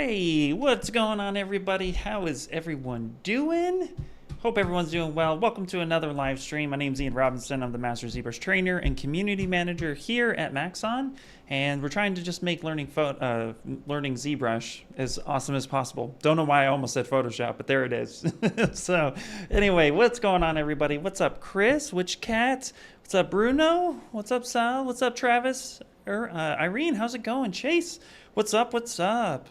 Hey, what's going on, everybody? How is everyone doing? Hope everyone's doing well. Welcome to another live stream. My name's Ian Robinson. I'm the Master ZBrush Trainer and Community Manager here at Maxon, and we're trying to just make learning ZBrush as awesome as possible. Don't know why I almost said Photoshop, but there it is. So, anyway, what's going on, everybody? What's up, Chris? Witch Cat? What's up, Bruno? What's up, Sal? What's up, Travis? Irene, how's it going? Chase, what's up? What's up?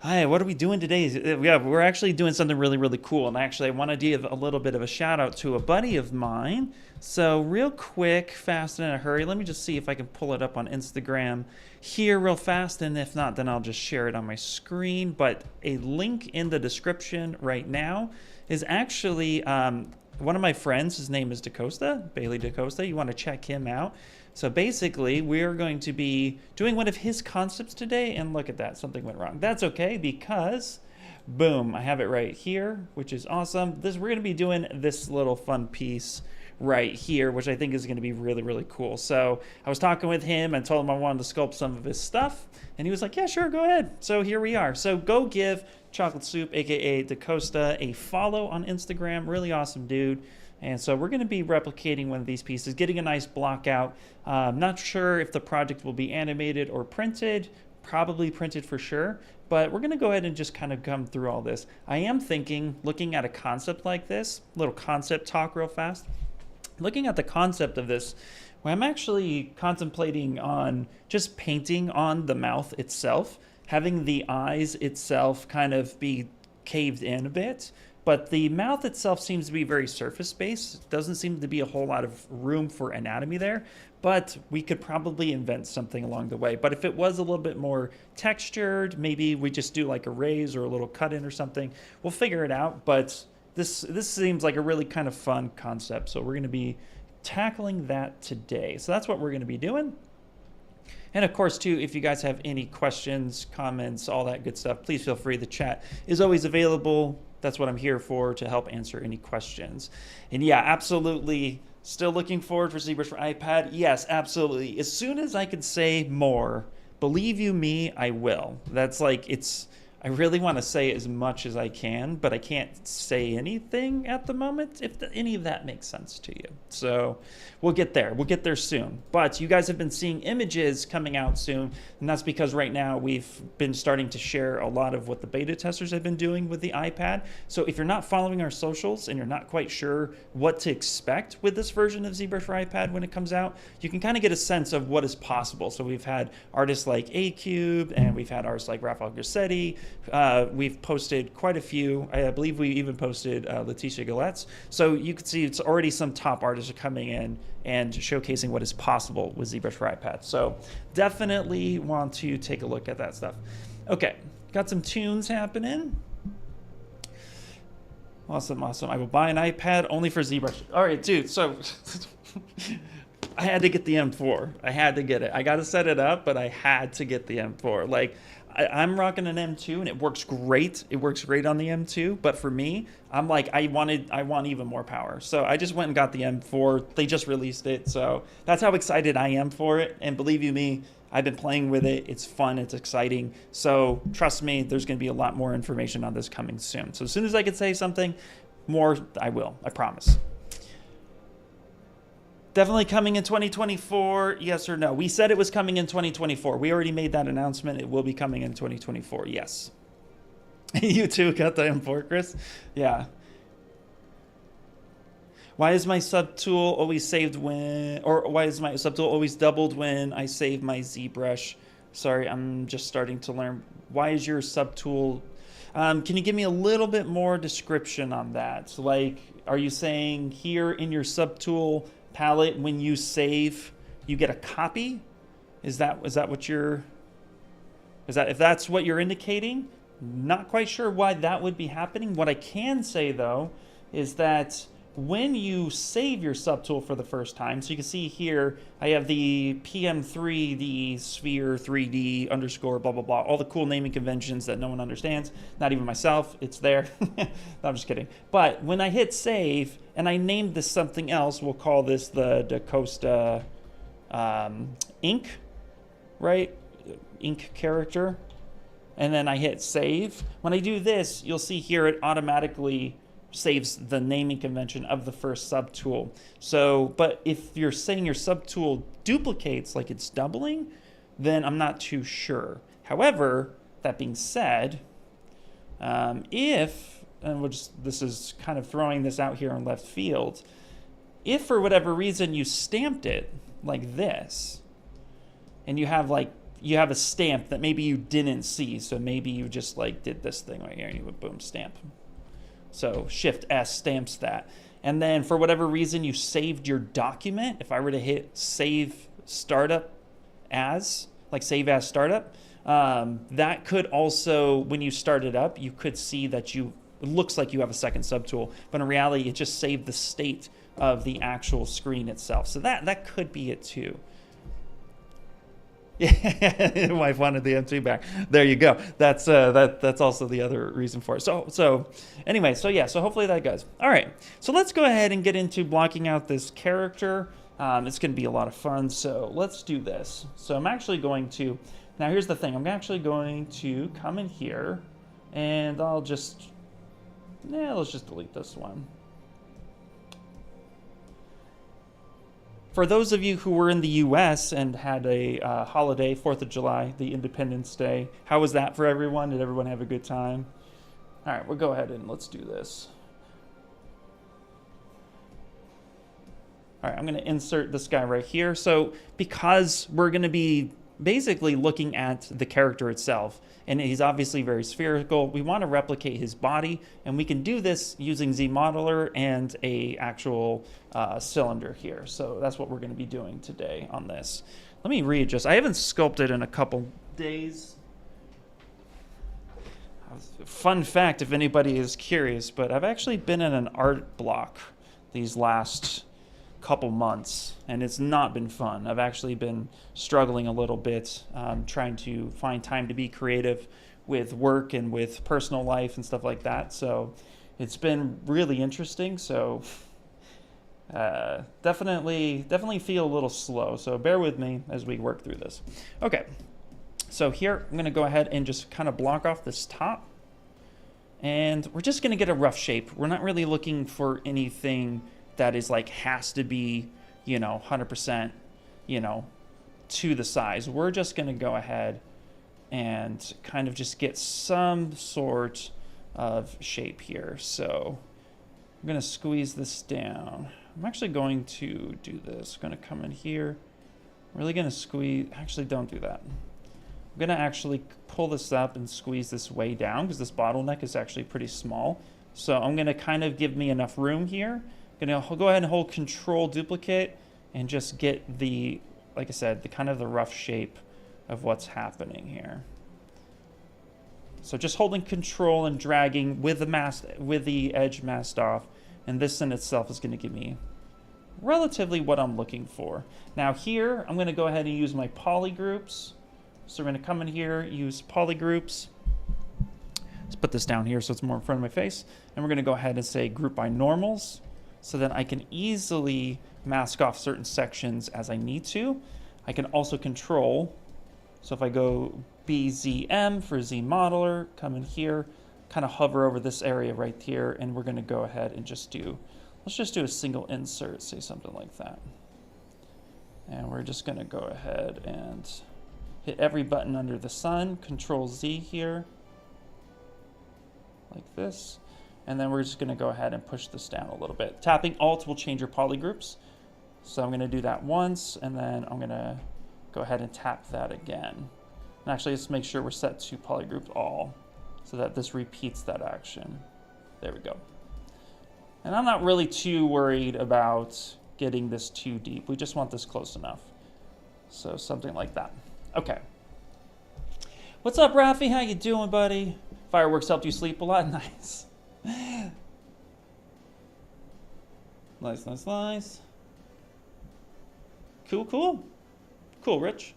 Hi, what are we doing today? Yeah, we're actually doing something really cool. And actually, I want to give a little bit of a shout out to a buddy of mine. So real quick, fast and in a hurry, let me just see if I can pull it up on Instagram here real fast. And if not, then I'll just share it on my screen. But a link in the description right now is actually one of my friends. His name is DaCosta, Bayley DaCosta. You want to check him out. So basically, we're going to be doing one of his concepts today, and look at that, something went wrong. That's okay, because, boom, I have it right here, which is awesome. We're going to be doing this little fun piece right here, which I think is going to be really cool. So I was talking with him and told him I wanted to sculpt some of his stuff, and he was like, yeah, sure, go ahead. So here we are. So go give Chocolate Soup, aka DaCosta, a follow on Instagram. Really awesome dude. And so we're going to be replicating one of these pieces, getting a nice block out. Not sure if the project will be animated or printed, probably printed for sure, but we're going to go ahead and just kind of come through all this. I am thinking, looking at a concept like this, little concept talk real fast, looking at the concept of this, well, I'm actually contemplating on just painting on the mouth itself, having the eyes itself kind of be caved in a bit. But the mouth itself seems to be very surface-based. Doesn't seem to be a whole lot of room for anatomy there, but we could probably invent something along the way. But if it was a little bit more textured, maybe we just do like a raise or a little cut-in or something. We'll figure it out, but this seems like a really kind of fun concept. So we're going to be tackling that today. So that's what we're going to be doing. And of course, too, if you guys have any questions, comments, all that good stuff, please feel free. The chat is always available. That's what I'm here for, to help answer any questions. And yeah, absolutely. Still looking forward for ZBrush for iPad? Yes, absolutely. As soon as I can say more, believe you me, I will. That's like, I really want to say as much as I can, but I can't say anything at the moment, if any of that makes sense to you. So we'll get there. We'll get there soon. But you guys have been seeing images coming out soon, and that's because right now we've been starting to share a lot of what the beta testers have been doing with the iPad. So if you're not following our socials and you're not quite sure what to expect with this version of ZBrush for iPad when it comes out, you can kind of get a sense of what is possible. So we've had artists like A-Cube, and we've had artists like Raphael Grassetti. We've posted quite a few. I believe we even posted Leticia Galetz. So you can see it's already some top artists are coming in and showcasing what is possible with ZBrush for iPad. So definitely want to take a look at that stuff. Okay, got some tunes happening. Awesome. I will buy an iPad only for ZBrush. All right, dude, so I had to get the M4. I had to get it. I got to set it up, but I had to get the M4. Like, I'm rocking an M2 and it works great. It works great on the M2, but for me, I'm like, I want even more power. So I just went and got the M4. They just released it. So that's how excited I am for it. And believe you me, I've been playing with it. It's fun. It's exciting. So trust me, there's going to be a lot more information on this coming soon. So as soon as I can say something more, I will. I promise. Definitely coming in 2024, yes or no? We said it was coming in 2024. We already made that announcement. It will be coming in 2024, yes. You too got the M4, Chris? Yeah. Why is my subtool always saved when, or why is my subtool always doubled when I save my ZBrush? Sorry, I'm just starting to learn. Why is your subtool, can you give me a little bit more description on that? So like, are you saying here in your subtool palette, when you save, you get a copy? Is that what you're, if that's what you're indicating? Not quite sure why that would be happening. What I can say though is that when you save your subtool for the first time, so you can see here I have the PM3, the sphere 3D underscore blah blah blah, all the cool naming conventions that no one understands, not even myself. It's there. No, I'm just kidding. But when I hit save and I named this something else, we'll call this the DaCosta ink, right? Ink character. and then I hit save. When I do this, you'll see here it automatically saves the naming convention of the first subtool. So, but if you're saying your subtool duplicates, like it's doubling, then I'm not too sure. However, that being said, if, and this is kind of throwing this out here in left field, if for whatever reason you stamped it like this, and you have a stamp that maybe you didn't see, so maybe you just like did this thing right here and you would boom stamp. So Shift S stamps that. And then for whatever reason you saved your document, if I were to hit save startup as, like save as startup, that could also, when you start it up, you could see that it looks like you have a second subtool, but in reality it just saved the state of the actual screen itself. So that could be it too. Yeah, wife wanted the M2 back. There you go. That's also the other reason for it. So anyway, so yeah, so hopefully that goes. All right, so let's go ahead and get into blocking out this character. It's going to be a lot of fun, so let's do this. So I'm actually going to, now here's the thing, I'm actually going to come in here, and let's just delete this one. For those of you who were in the US and had a holiday, 4th of July, the Independence Day, how was that for everyone? Did everyone have a good time? All right, we'll go ahead and let's do this. All right, I'm going to insert this guy right here. So because we're going to be basically looking at the character itself, and he's obviously very spherical, we want to replicate his body, and we can do this using ZModeler and a actual cylinder here. So that's what we're going to be doing today on this. Let me readjust. I haven't sculpted in a couple days. Fun fact, if anybody is curious, but I've actually been in an art block these last couple months, and it's not been fun. I've actually been struggling a little bit, trying to find time to be creative with work and with personal life and stuff like that. So it's been really interesting. So definitely feel a little slow. So bear with me as we work through this. Okay, so here I'm going to go ahead and just kind of block off this top, and we're just going to get a rough shape. We're not really looking for anything that is like has to be, 100%, to the size. We're just going to go ahead and kind of just get some sort of shape here. So I'm going to squeeze this down. I'm actually going to do this. I'm going to come in here. I'm really going to squeeze. Actually, don't do that. I'm going to actually pull this up and squeeze this way down because this bottleneck is actually pretty small. So I'm going to kind of give me enough room here. Gonna go ahead and hold Control Duplicate and just get the, like I said, the kind of the rough shape of what's happening here. So just holding Control and dragging with the edge masked off, and this in itself is going to give me relatively what I'm looking for. Now here I'm going to go ahead and use my poly groups. So we're going to come in here, use poly groups. Let's put this down here so it's more in front of my face, and we're going to go ahead and say group by normals, so that I can easily mask off certain sections as I need to. I can also control, so if I go BZM for ZModeler, come in here, kind of hover over this area right here, and we're gonna go ahead and just do, let's just do a single insert, say something like that. And we're just gonna go ahead and hit every button under the sun, Control Z here, like this. And then we're just going to go ahead and push this down a little bit. Tapping Alt will change your poly groups. So I'm going to do that once, and then I'm going to go ahead and tap that again. And actually, let's make sure we're set to poly group all so that this repeats that action. There we go. And I'm not really too worried about getting this too deep. We just want this close enough. So something like that. Okay. What's up, Rafi? How you doing, buddy? Fireworks helped you sleep a lot? Nice. Nice. Cool, Rich.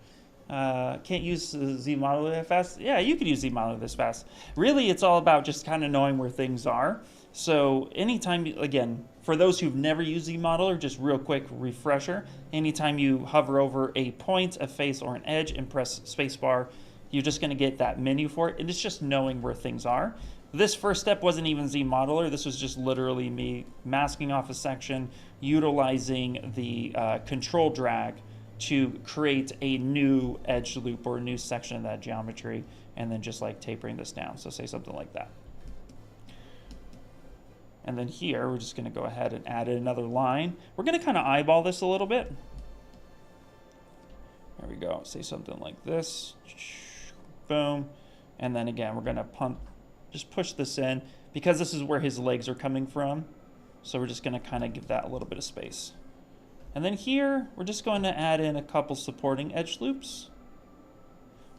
Can't use ZModeler that fast? Yeah, you could use ZModeler this fast. Really, it's all about just kind of knowing where things are. So anytime, again, for those who've never used ZModeler, just real quick refresher, anytime you hover over a point, a face, or an edge and press spacebar, you're just going to get that menu for it, and it's just knowing where things are. This first step wasn't even ZModeler. This was just literally me masking off a section, utilizing the control drag to create a new edge loop or a new section of that geometry, and then just like tapering this down. So say something like that. And then here, we're just going to go ahead and add another line. We're going to kind of eyeball this a little bit. There we go. Say something like this. Boom. And then again, we're going to just push this in because this is where his legs are coming from. So we're just going to kind of give that a little bit of space. And then here, we're just going to add in a couple supporting edge loops.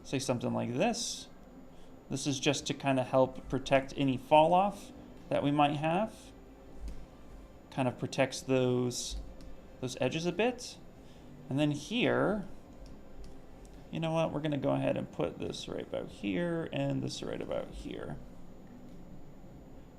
Say something like this. This is just to kind of help protect any fall off that we might have. Kind of protects those edges a bit. And then here, you know what, we're going to go ahead and put this right about here and this right about here.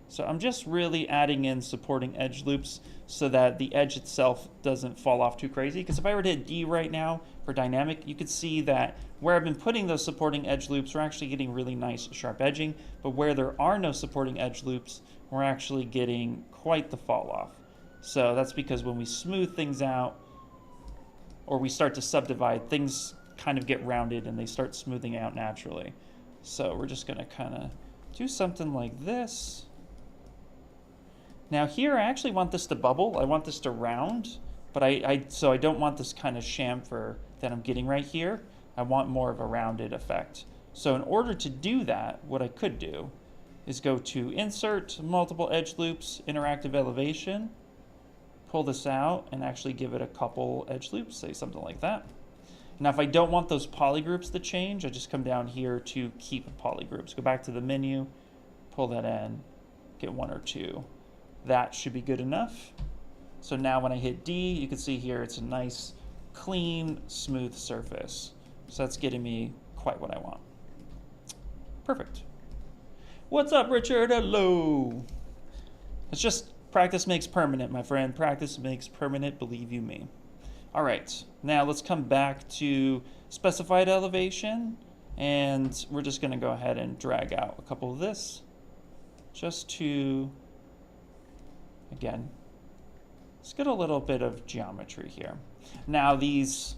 So I'm just really adding in supporting edge loops so that the edge itself doesn't fall off too crazy. Because if I were to hit D right now for dynamic, you could see that where I've been putting those supporting edge loops, we're actually getting really nice sharp edging. But where there are no supporting edge loops, we're actually getting quite the fall off. So that's because when we smooth things out or we start to subdivide, things kind of get rounded and they start smoothing out naturally. So we're just going to kind of do something like this. Now here I actually want this to bubble. I want this to round, but so I don't want this kind of chamfer that I'm getting right here. I want more of a rounded effect. So in order to do that, what I could do is go to Insert, Multiple Edge Loops, Interactive Elevation, pull this out and actually give it a couple edge loops, say something like that. Now if I don't want those polygroups to change, I just come down here to keep polygroups. Go back to the menu, pull that in, get one or two. That should be good enough. So now when I hit D, you can see here it's a nice, clean, smooth surface. So that's getting me quite what I want. Perfect. What's up, Richard? Hello. It's just practice makes permanent, my friend. Practice makes permanent, believe you me. All right, now let's come back to specified elevation, and we're just gonna go ahead and drag out a couple of this just to, again, let's get a little bit of geometry here. Now these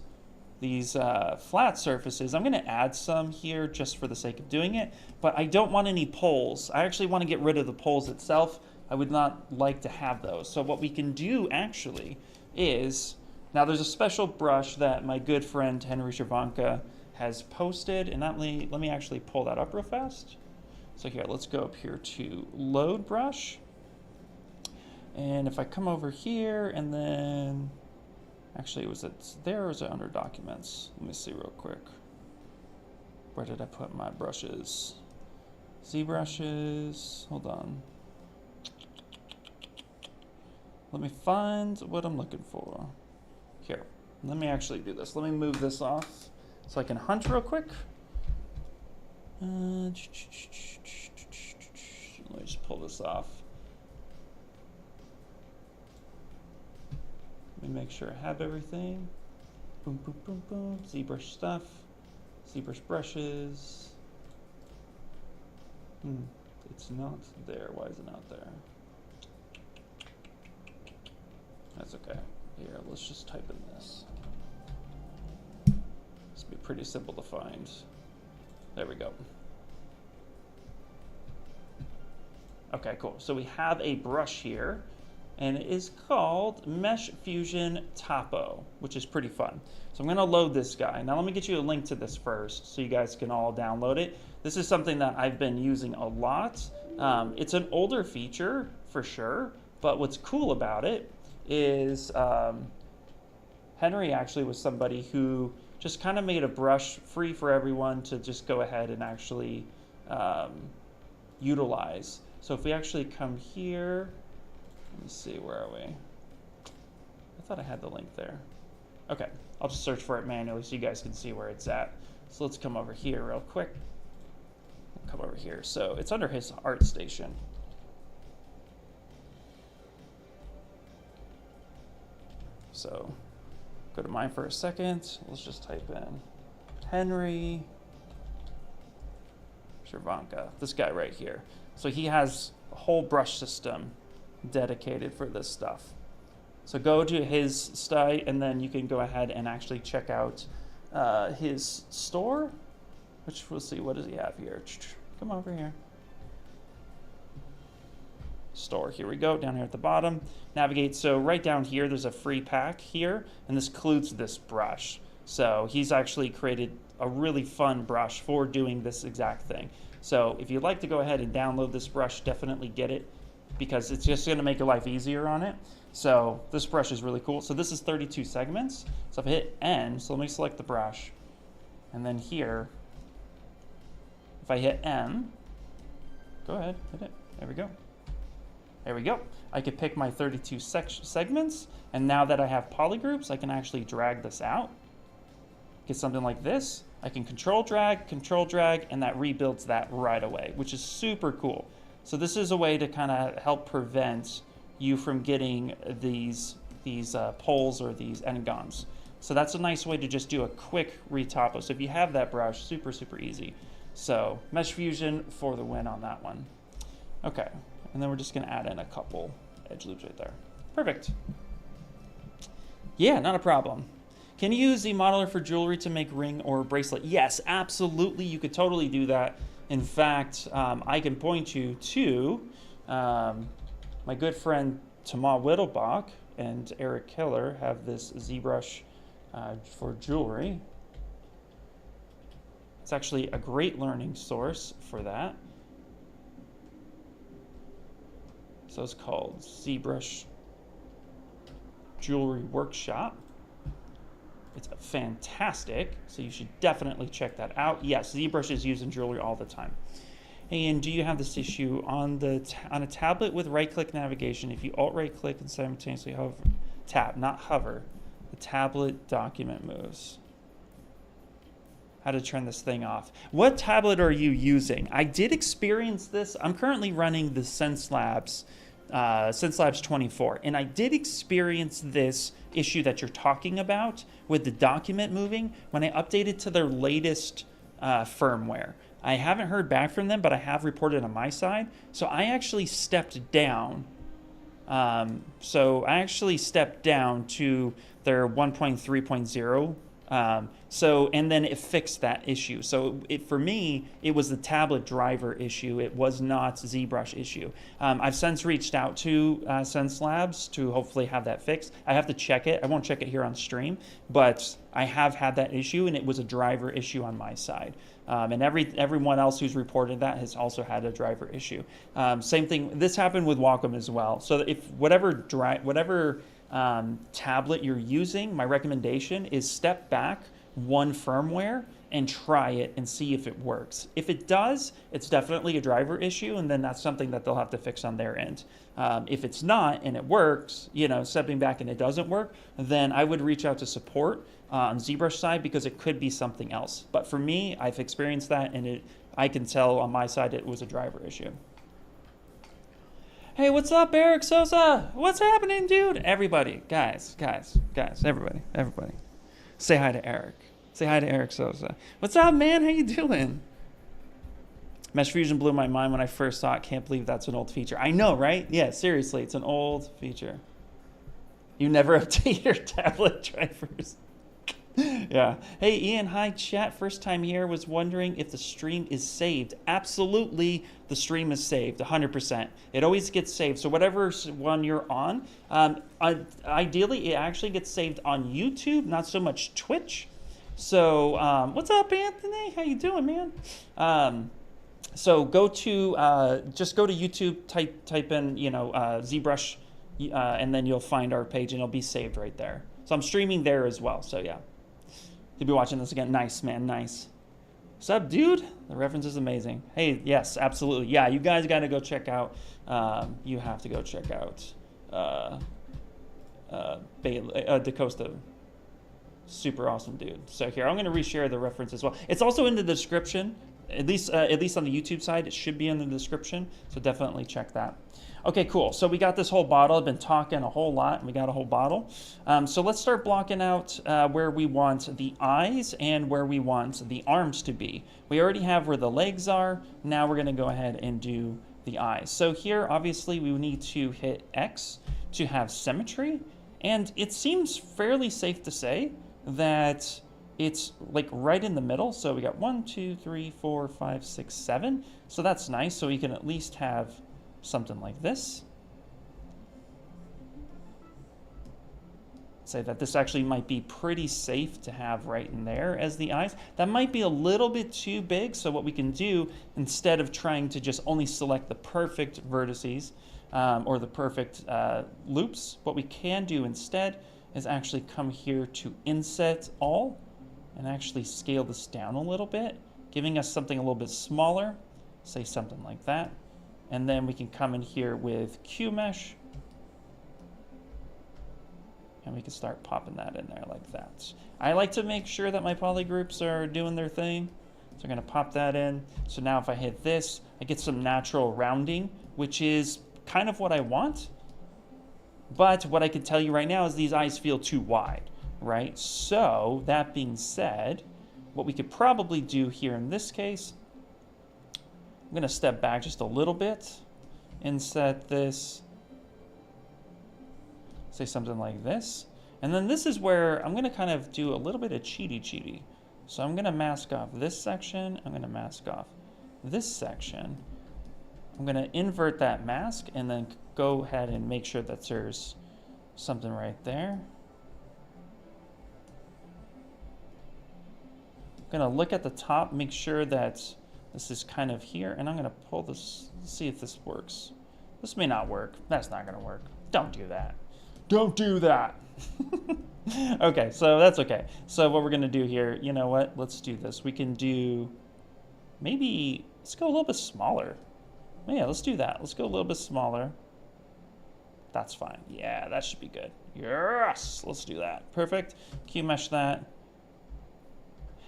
flat surfaces, I'm going to add some here just for the sake of doing it, but I don't want any poles. I actually want to get rid of the poles itself. I would not like to have those. So what we can do actually is, now there's a special brush that my good friend Henry Chervanka has posted, and let me actually pull that up real fast. So here, let's go up here to Load Brush. And if I come over here and then, actually was it there or was it under Documents? Let me see real quick. Where did I put my brushes? ZBrushes, hold on. Let me find what I'm looking for. Here, let me actually do this. Let me move this off so I can hunt real quick. Let me just pull this off. Let me make sure I have everything. Boom, boom, boom, boom. ZBrush stuff. ZBrush brushes. It's not there. Why is it not there? That's okay. Here, let's just type in this. This will be pretty simple to find. There we go. Okay, cool. So we have a brush here, and it is called Mesh Fusion Topo, which is pretty fun. So I'm going to load this guy. Now let me get you a link to this first so you guys can all download it. This is something that I've been using a lot. It's an older feature for sure, but what's cool about it is Henry actually was somebody who just kind of made a brush free for everyone to just go ahead and actually utilize. So if we actually come here, let me see, where are we? I thought I had the link there. Okay, I'll just search for it manually so you guys can see where it's at. So let's come over here real quick. We'll come over here. So it's under his art station. So go to mine for a second. Let's just type in Henry Chervanka, this guy right here. So he has a whole brush system dedicated for this stuff. So go to his site, and then you can go ahead and actually check out his store, which we'll see, what does he have here? Come over here. Store, here we go, down here at the bottom. Navigate, so right down here, there's a free pack here, and this includes this brush. So he's actually created a really fun brush for doing this exact thing. So if you'd like to go ahead and download this brush, definitely get it, because it's just gonna make your life easier on it. So this brush is really cool. So this is 32 segments. So if I hit N, so let me select the brush, and then here, if I hit M, go ahead, hit it, there we go. There we go. I could pick my 32 segments, and now that I have polygroups, I can actually drag this out. Get something like this. I can control drag, and that rebuilds that right away, which is super cool. So this is a way to kind of help prevent you from getting these poles or these n-gons. So that's a nice way to just do a quick retopo. So if you have that brush, super, super easy. So Mesh Fusion for the win on that one. Okay. And then we're just going to add in a couple edge loops right there. Perfect. Yeah, not a problem. Can you use ZModeler for jewelry to make ring or bracelet? Yes, absolutely. You could totally do that. In fact, I can point you to my good friend Tama Whittlebach and Eric Keller have this ZBrush for jewelry. It's actually a great learning source for that. So it's called ZBrush Jewelry Workshop. It's fantastic, so you should definitely check that out. Yes, ZBrush is used in jewelry all the time. And do you have this issue on a tablet with right-click navigation? If you alt-right-click and simultaneously hover, tap, not hover, the tablet document moves. How to turn this thing off. What tablet are you using? I did experience this. I'm currently running the SenseLabs 24, and I did experience this issue that you're talking about with the document moving when I updated to their latest firmware. I haven't heard back from them, but I have reported on my side. So I actually stepped down. To their 1.3.0. And then it fixed that issue. So for me, it was the tablet driver issue. It was not ZBrush issue. I've since reached out to SenseLabs to hopefully have that fixed. I have to check it. I won't check it here on stream, but I have had that issue, and it was a driver issue on my side. And everyone else who's reported that has also had a driver issue. Same thing. This happened with Wacom as well. So if whatever tablet you're using, my recommendation is step back one firmware and try it and see if it works. If it does, it's definitely a driver issue, and then that's something that they'll have to fix on their end. If it's not and it works, stepping back and it doesn't work, then I would reach out to support on ZBrush side, because it could be something else. But for me, I've experienced that, and I can tell on my side it was a driver issue. Hey, what's up, Eric Sosa? What's happening, dude? Everybody, guys, everybody. Say hi to Eric. Say hi to Eric Sosa. What's up, man? How you doing? Mesh Fusion blew my mind when I first saw it. Can't believe that's an old feature. I know, right? Yeah, seriously, it's an old feature. You never update your tablet drivers. Yeah. Hey, Ian, hi, chat. First time here. Was wondering if the stream is saved. Absolutely, the stream is saved, 100%. It always gets saved. So whatever one you're on, ideally, it actually gets saved on YouTube, not so much Twitch. So what's up, Anthony? How you doing, man? So just go to YouTube, type in, ZBrush, and then you'll find our page, and it'll be saved right there. So I'm streaming there as well. So yeah. You'll be watching this again. Nice, man. Nice. What's up, dude? The reference is amazing. Hey, yes, absolutely. Yeah, you guys got to go check out. You have to go check out Bayley, DaCosta. Super awesome, dude. So here, I'm going to reshare the reference as well. It's also in the description at least on the YouTube side, it should be in the description. So definitely check that. Okay, cool. So we got this whole bottle. I've been talking a whole lot, and we got a whole bottle. So let's start blocking out where we want the eyes and where we want the arms to be. We already have where the legs are. Now we're going to go ahead and do the eyes. So here, obviously, we need to hit X to have symmetry. And it seems fairly safe to say that it's like right in the middle. So we got 1, 2, 3, 4, 5, 6, 7. So that's nice. So we can at least have something like this. Say that this actually might be pretty safe to have right in there as the eyes. That might be a little bit too big, so what we can do, instead of trying to just only select the perfect vertices or the perfect loops, what we can do instead is actually come here to Inset All and actually scale this down a little bit, giving us something a little bit smaller, say something like that. And then we can come in here with QMesh, and we can start popping that in there like that. I like to make sure that my poly groups are doing their thing. So I'm gonna pop that in. So now if I hit this, I get some natural rounding, which is kind of what I want. But what I can tell you right now is these eyes feel too wide, right? So that being said, what we could probably do here in this case, I'm going to step back just a little bit and set this, say something like this. And then this is where I'm going to kind of do a little bit of cheaty. So I'm going to mask off this section. I'm going to mask off this section. I'm going to invert that mask and then go ahead and make sure that there's something right there. I'm going to look at the top, make sure that this is kind of here, and I'm going to pull this, see if this works. This may not work. That's not going to work. Don't do that. Don't do that. Okay, so that's okay. So what we're going to do here, you know what? Let's do this. We can do, maybe, let's go a little bit smaller. Yeah, let's do that. Let's go a little bit smaller. That's fine. Yeah, that should be good. Yes, let's do that. Perfect. QMesh that.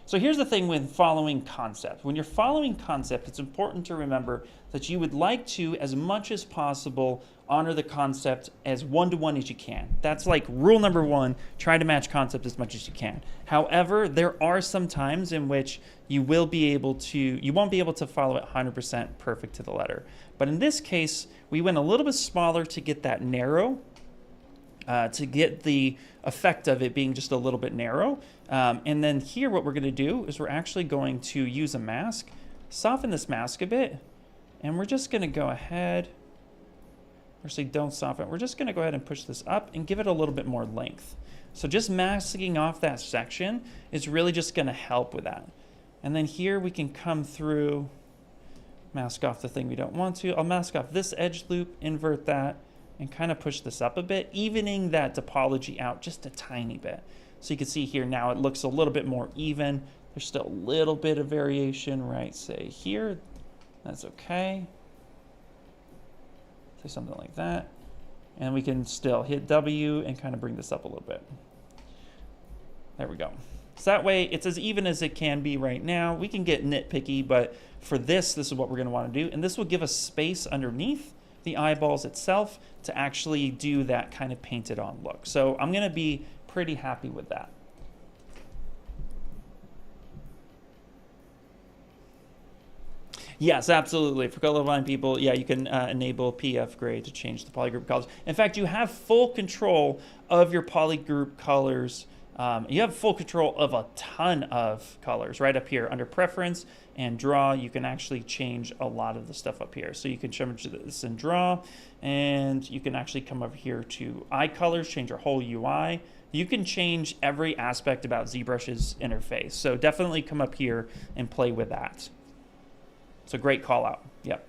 So here's the thing with following concept. When you're following concept, it's important to remember that you would like to, as much as possible, honor the concept as one-to-one as you can. That's like rule number one, try to match concept as much as you can. However, there are some times in which you won't be able to follow it 100% perfect to the letter. But in this case, we went a little bit smaller to get that narrow, to get the effect of it being just a little bit narrow. And then here what we're going to do is we're actually going to use a mask, soften this mask a bit, and we're just going to go ahead, or say don't soften, we're just going to go ahead and push this up and give it a little bit more length. So just masking off that section is really just going to help with that. And then here we can come through, mask off the thing we don't want to. I'll mask off this edge loop, invert that, and kind of push this up a bit, evening that topology out just a tiny bit. So you can see here now it looks a little bit more even. There's still a little bit of variation, right? Say here, that's okay. Say something like that. And we can still hit W and kind of bring this up a little bit. There we go. So that way it's as even as it can be right now. We can get nitpicky, but for this is what we're going to want to do. And this will give us space underneath the eyeballs itself to actually do that kind of painted on look. So I'm going to be pretty happy with that. Yes, absolutely. For colorblind people, yeah, you can enable PF gray to change the polygroup colors. In fact, you have full control of your polygroup colors. You have full control of a ton of colors right up here under preference and draw. You can actually change a lot of the stuff up here. So you can change this in draw, and you can actually come over here to eye colors, change your whole UI. You can change every aspect about ZBrush's interface. So definitely come up here and play with that. It's a great call out. Yep.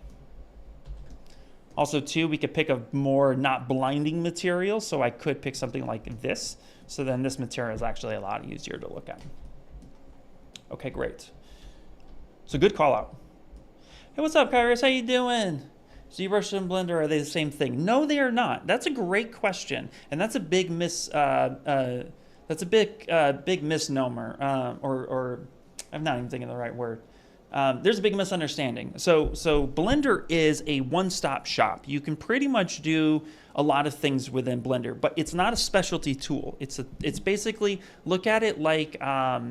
Also too, we could pick a more not blinding material. So I could pick something like this. So then this material is actually a lot easier to look at. Okay, great. So good call out. Hey, what's up, Kairos? How you doing? ZBrush and Blender, are they the same thing? No, they are not. That's a great question, and that's a big big misnomer. Or I'm not even thinking of the right word. there's a big misunderstanding. So Blender is a one-stop shop. You can pretty much do a lot of things within Blender, but it's not a specialty tool. It's basically look at it like as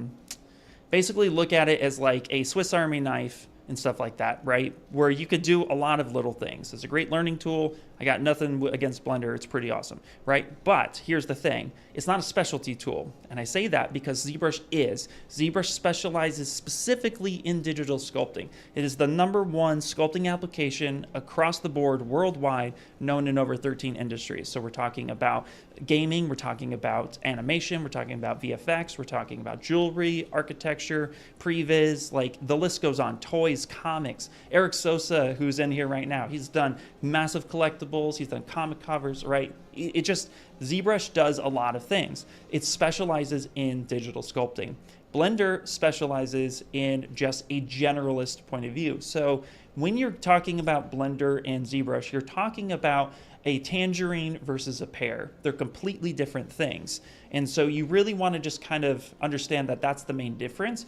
like a Swiss Army knife and stuff like that, right? Where you could do a lot of little things. It's a great learning tool. I got nothing against Blender. It's pretty awesome, right? But here's the thing. It's not a specialty tool. And I say that because ZBrush is. ZBrush specializes specifically in digital sculpting. It is the #1 sculpting application across the board worldwide, known in over 13 industries. So we're talking about gaming, we're talking about animation, we're talking about VFX, we're talking about jewelry, architecture, previs, like the list goes on. Toys, comics. Eric Sosa, who's in here right now, he's done massive collectibles, he's done comic covers, right? It just, ZBrush does a lot of things. It specializes in digital sculpting. Blender specializes in just a generalist point of view. So when you're talking about Blender and ZBrush, you're talking about a tangerine versus a pear. They're completely different things. And so you really want to just kind of understand that that's the main difference.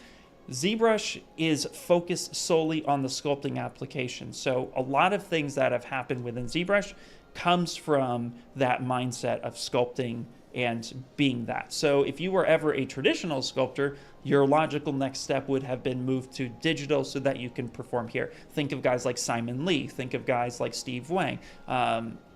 ZBrush is focused solely on the sculpting application. So a lot of things that have happened within ZBrush comes from that mindset of sculpting and being that. So if you were ever a traditional sculptor, your logical next step would have been moved to digital so that you can perform here. Think of guys like Simon Lee, think of guys like Steve Wang.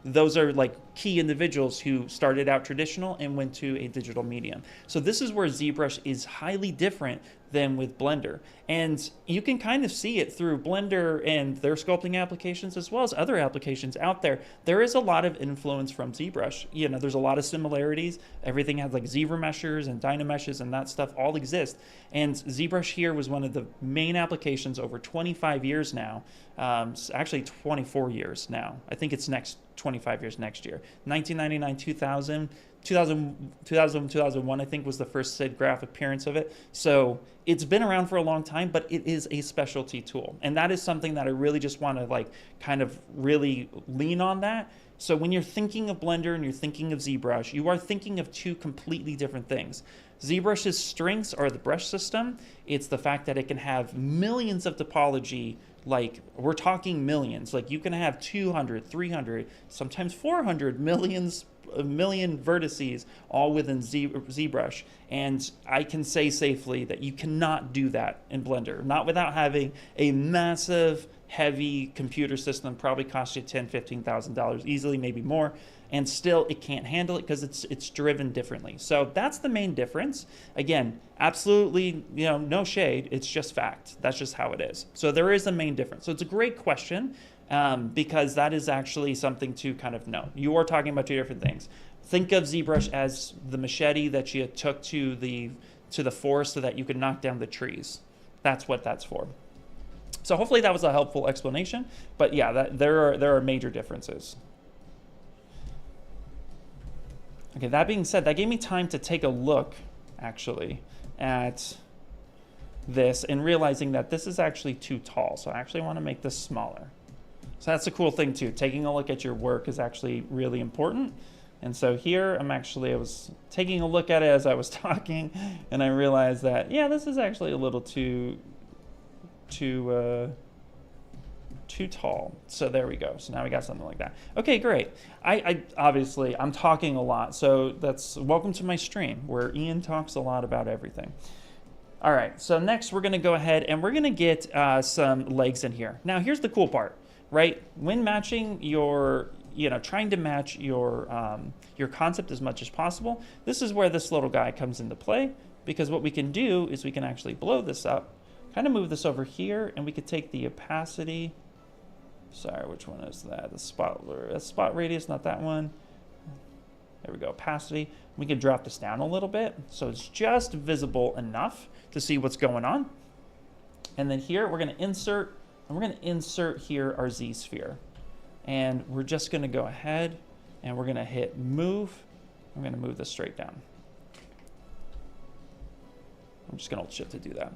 Those are like key individuals who started out traditional and went to a digital medium. So this is where ZBrush is highly different than with Blender. And you can kind of see it through Blender and their sculpting applications as well as other applications out there. There is a lot of influence from ZBrush. You know, there's a lot of similarities. Everything has like ZRemeshers and DynaMeshes and that stuff all exist. And ZBrush here was one of the main applications over 25 years now. Actually 24 years now. I think it's 25 years next year. 1999, 2001, I think, was the first Sid Graph appearance of it. So it's been around for a long time, but it is a specialty tool. And that is something that I really just want to like kind of really lean on that. So when you're thinking of Blender and you're thinking of ZBrush, you are thinking of two completely different things. ZBrush's strengths are the brush system. It's the fact that it can have millions of topology. Like, we're talking millions. Like, you can have 200, 300, sometimes 400 million vertices all within ZBrush. And I can say safely that you cannot do that in Blender, not without having a massive, heavy computer system, probably cost you $10,000, $15,000 easily, maybe more. And still it can't handle it because it's driven differently. So that's the main difference. Again, absolutely, you know, no shade. It's just fact. That's just how it is. So there is a main difference. So it's a great question because that is actually something to kind of know. You are talking about two different things. Think of ZBrush as the machete that you took to the forest so that you could knock down the trees. That's what that's for. So hopefully that was a helpful explanation. But yeah, there are major differences. Okay, that being said, that gave me time to take a look, actually, at this and realizing that this is actually too tall. So I actually want to make this smaller. So that's a cool thing, too. Taking a look at your work is actually really important. And so here, I was taking a look at it as I was talking, and I realized that, yeah, this is actually a little too tall. So there we go. So now we got something like that. Okay, great. I obviously, I'm talking a lot. So that's welcome to my stream where Ian talks a lot about everything. All right, so next we're gonna go ahead and we're gonna get some legs in here. Now here's the cool part, right? When matching your, trying to match your concept as much as possible, this is where this little guy comes into play, because what we can do is we can actually blow this up, kind of move this over here, and we could take the opacity. Sorry, which one is that? The spot radius, not that one. There we go, opacity. We can drop this down a little bit so it's just visible enough to see what's going on. And then here we're going to insert, and we're going to insert here our ZSphere. And we're just going to go ahead and we're going to hit move. I'm going to move this straight down. I'm just going to hold shift to do that.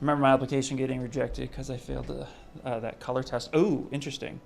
Remember my application getting rejected because I failed that color test. Oh, interesting.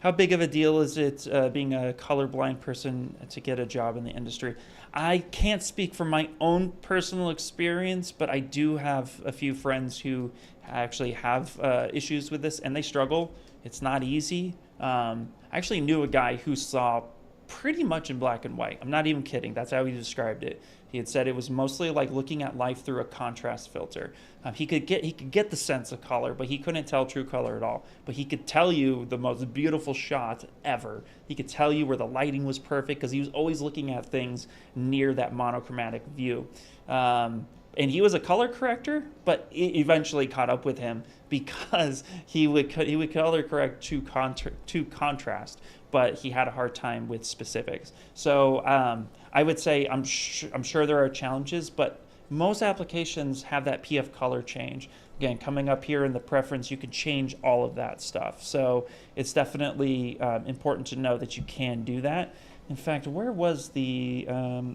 how big of a deal is it being a colorblind person to get a job in the industry? I can't speak from my own personal experience, but I do have a few friends who actually have issues with this, and they struggle. It's not easy. I actually knew a guy who saw pretty much in black and white. I'm not even kidding. That's how he described it. He had said it was mostly like looking at life through a contrast filter. He could get the sense of color, but he couldn't tell true color at all. But he could tell you the most beautiful shot ever. He could tell you where the lighting was perfect because he was always looking at things near that monochromatic view. And he was a color corrector, but it eventually caught up with him because he would color correct to contrast, but he had a hard time with specifics. So I would say I'm sure there are challenges, but most applications have that PF color change. Again, coming up here in the preference, you can change all of that stuff. So it's definitely important to know that you can do that. In fact, where was the,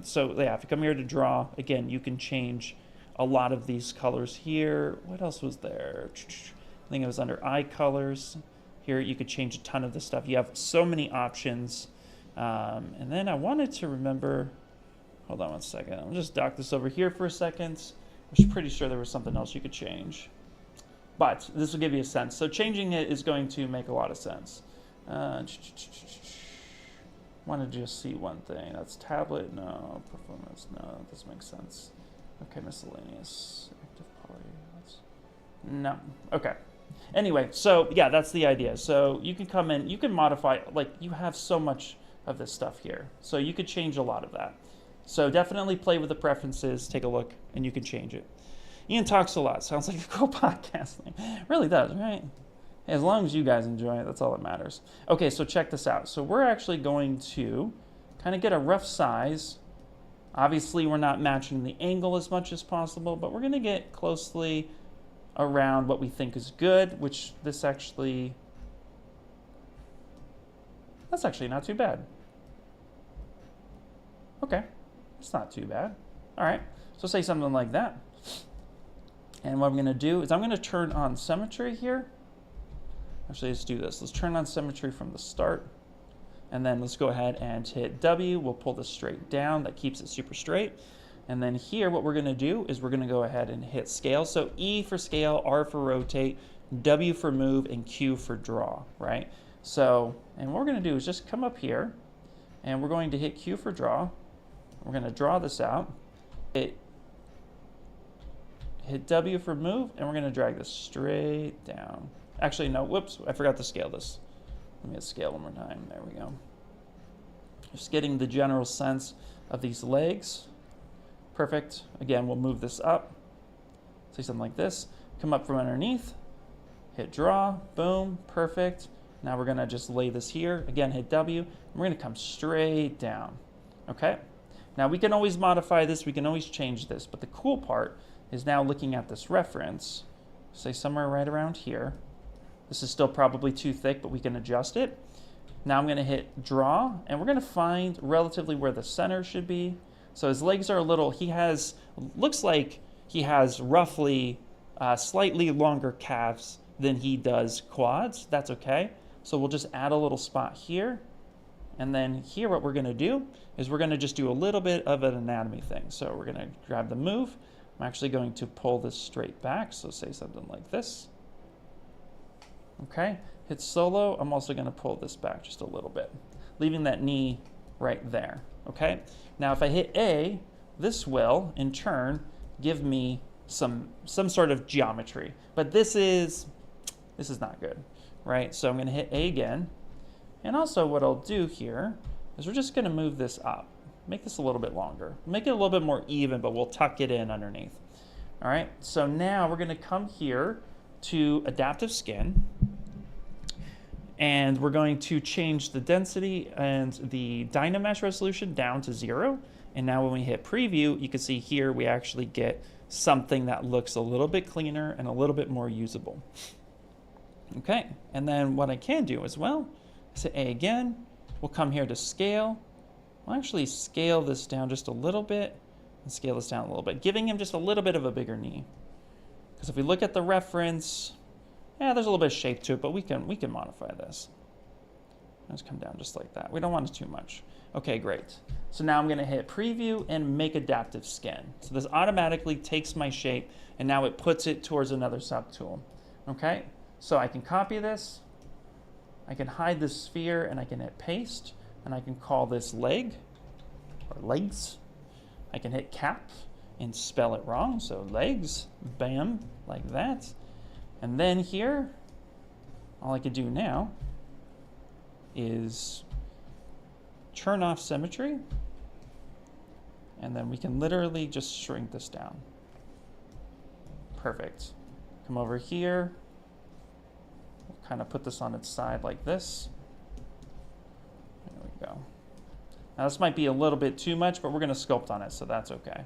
so yeah, if you come here to draw, again, you can change a lot of these colors here. What else was there? I think it was under eye colors. Here you could change a ton of this stuff. You have so many options. And then I wanted to remember, hold on one second. I'll just dock this over here for a second. I was pretty sure there was something else you could change. But this will give you a sense. So changing it is going to make a lot of sense. Want to just see one thing. That's tablet. No. Performance. No. That doesn't make sense. Okay. Miscellaneous. Active poly. No. Okay. Anyway, so yeah, that's the idea. So you can come in, you can modify, like you have so much of this stuff here. So you could change a lot of that. So definitely play with the preferences, take a look, and you can change it. Ian talks a lot. Sounds like a cool podcasting. Really does, right? As long as you guys enjoy it, that's all that matters. Okay, so check this out. So we're actually going to kind of get a rough size. Obviously, we're not matching the angle as much as possible, but we're going to get closely around what we think is good, which this actually, that's actually not too bad. Okay, it's not too bad. All right, so say something like that. And what I'm gonna do is I'm gonna turn on Symmetry here. Actually, let's do this. Let's turn on Symmetry from the start. And then let's go ahead and hit W. We'll pull this straight down. That keeps it super straight. And then here, what we're gonna do is we're gonna go ahead and hit scale. So E for scale, R for rotate, W for move, and Q for draw, right? So, and what we're gonna do is just come up here and we're going to hit Q for draw. We're gonna draw this out. Hit W for move, and we're gonna drag this straight down. Actually, no, whoops, I forgot to scale this. Let me hit scale one more time, there we go. Just getting the general sense of these legs. Perfect. Again, we'll move this up. Say something like this. Come up from underneath. Hit draw. Boom. Perfect. Now we're going to just lay this here. Again, hit W. And we're going to come straight down. Okay? Now we can always modify this. We can always change this. But the cool part is now looking at this reference. Say somewhere right around here. This is still probably too thick, but we can adjust it. Now I'm going to hit draw. And we're going to find relatively where the center should be. So his legs are a little, looks like he has roughly slightly longer calves than he does quads. That's okay. So we'll just add a little spot here. And then here what we're gonna do is we're gonna just do a little bit of an anatomy thing. So we're gonna grab the move. I'm actually going to pull this straight back. So say something like this. Okay, hit solo. I'm also gonna pull this back just a little bit, leaving that knee right there, okay? Now if I hit A, this will, in turn, give me some sort of geometry. But this is not good, right? So I'm gonna hit A again. And also what I'll do here is we're just gonna move this up. Make this a little bit longer. Make it a little bit more even, but we'll tuck it in underneath. All right, so now we're gonna come here to Adaptive Skin. And we're going to change the density and the DynaMesh resolution down to 0. And now when we hit preview, you can see here we actually get something that looks a little bit cleaner and a little bit more usable. Okay, and then what I can do as well, is hit A again. We'll come here to scale. We'll actually scale this down just a little bit and scale this down a little bit, giving him just a little bit of a bigger knee. Because if we look at the reference, yeah, there's a little bit of shape to it, but we can modify this. Let's come down just like that. We don't want it too much. Okay, great. So now I'm going to hit preview and make adaptive skin. So this automatically takes my shape and now it puts it towards another subtool. Okay, so I can copy this. I can hide this sphere and I can hit paste and I can call this leg or legs. I can hit cap and spell it wrong. So legs, bam, like that. And then here, all I could do now is turn off symmetry, and then we can literally just shrink this down. Perfect. Come over here, we'll kind of put this on its side like this. There we go. Now this might be a little bit too much, but we're going to sculpt on it, so that's okay.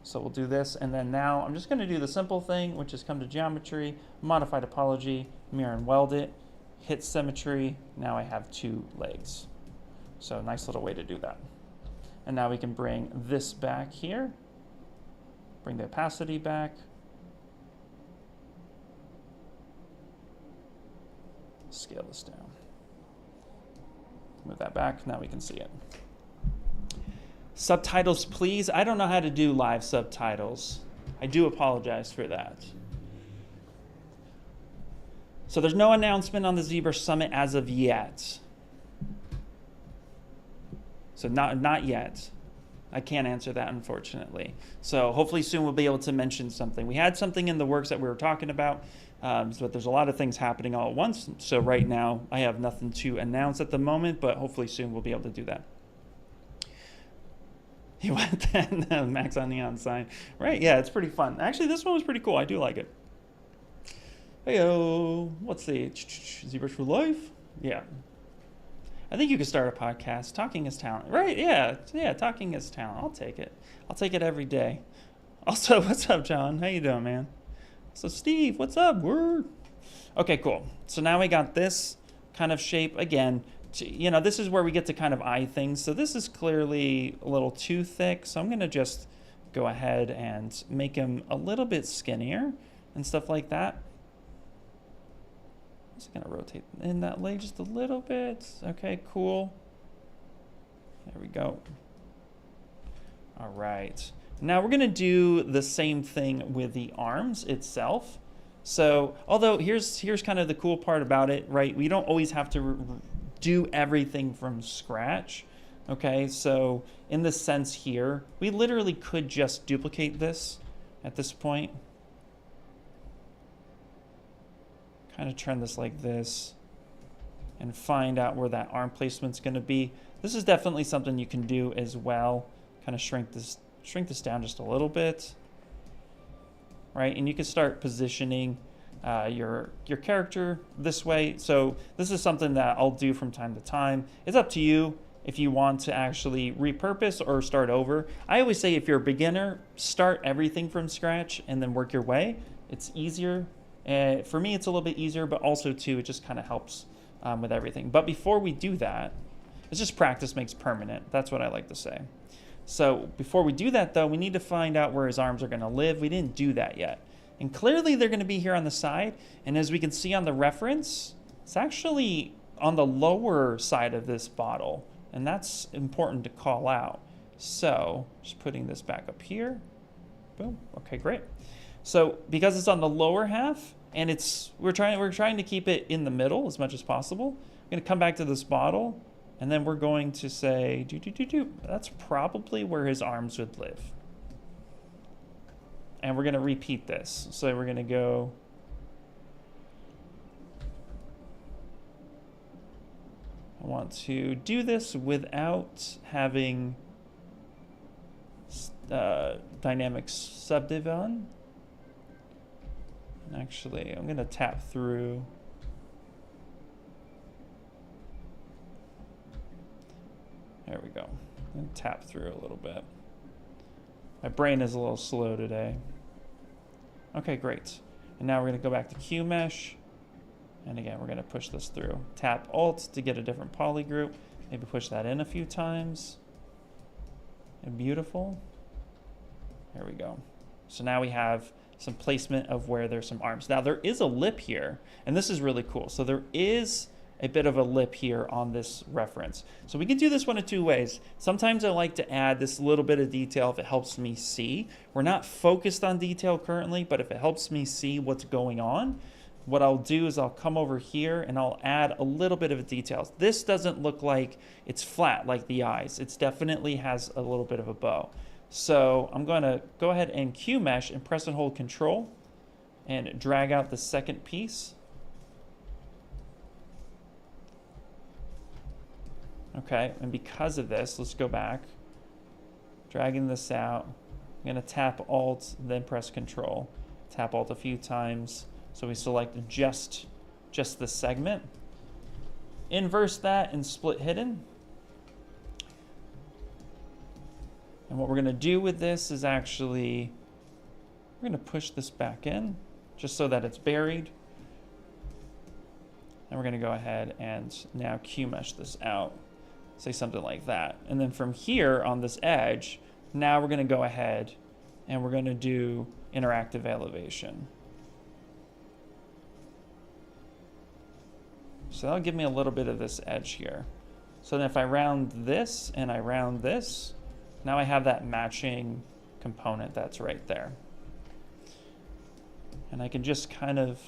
So we'll do this, and then now I'm just going to do the simple thing, which is come to geometry, modify topology, mirror and weld it, hit symmetry. Now I have two legs. So nice little way to do that. And now we can bring this back here, bring the opacity back. Scale this down. Move that back, now we can see it. Subtitles, please. I don't know how to do live subtitles. I do apologize for that. So there's no announcement on the ZBrush Summit as of yet. So not yet. I can't answer that, unfortunately. So hopefully soon we'll be able to mention something. We had something in the works that we were talking about, but there's a lot of things happening all at once. So right now I have nothing to announce at the moment, but hopefully soon we'll be able to do that. You want that Max on Neon sign? Right, yeah, it's pretty fun. Actually, this one was pretty cool. I do like it. Heyo, what's the ZBrush for life? Yeah. I think you could start a podcast. Talking is talent. Right, yeah, talking is talent. I'll take it. I'll take it every day. Also, what's up, John? How you doing, man? So, Steve, what's up? Word. Okay, cool. So now we got this kind of shape. Again, you know, this is where we get to kind of eye things. So this is clearly a little too thick. So I'm going to just go ahead and make him a little bit skinnier and stuff like that. Just going to rotate in that leg just a little bit. Okay, cool. There we go. All right. Now we're going to do the same thing with the arms itself. So, although here's kind of the cool part about it, right? We don't always have to do everything from scratch. Okay, so in this sense here, we literally could just duplicate this at this point. Kind of turn this like this and find out where that arm placement's going to be. This is definitely something you can do as well. Kind of shrink this down just a little bit, right? And you can start positioning your character this way. So this is something that I'll do from time to time. It's up to you if you want to actually repurpose or start over. I always say if you're a beginner, start everything from scratch and then work your way. It's easier. For me, it's a little bit easier, but also too, it just kind of helps with everything. But before we do that, it's just practice makes permanent. That's what I like to say. So before we do that though, we need to find out where his arms are going to live. We didn't do that yet. And clearly they're going to be here on the side. And as we can see on the reference, it's actually on the lower side of this bottle. And that's important to call out. So just putting this back up here. Boom. Okay, great. So because it's on the lower half and we're trying to keep it in the middle as much as possible, I'm going to come back to this bottle and then we're going to say, that's probably where his arms would live. And we're going to repeat this. So we're going to go I want to do this without having dynamic subdivision. Actually, I'm going to tap through. There we go. And tap through a little bit. My brain is a little slow today. Okay, great. And now we're going to go back to QMesh. And again, we're going to push this through. Tap Alt to get a different poly group. Maybe push that in a few times. And beautiful. There we go. So now we have some placement of where there's some arms. Now there is a lip here, and this is really cool. So there is a bit of a lip here on this reference. So we can do this one of two ways. Sometimes I like to add this little bit of detail if it helps me see. We're not focused on detail currently, but if it helps me see what's going on, what I'll do is I'll come over here and I'll add a little bit of details. This doesn't look like it's flat like the eyes. It definitely has a little bit of a bow. So I'm going to go ahead and QMesh and press and hold Control and drag out the second piece. Okay, and because of this, let's go back. Dragging this out. I'm going to tap Alt, then press Control. Tap Alt a few times. So we select just the segment. Inverse that and split hidden. And what we're going to do with this is actually, we're going to push this back in just so that it's buried. And we're going to go ahead and now QMesh this out. Say something like that. And then from here on this edge, now we're going to go ahead and we're going to do interactive elevation. So that'll give me a little bit of this edge here. So then if I round this and I round this, now I have that matching component that's right there. And I can just kind of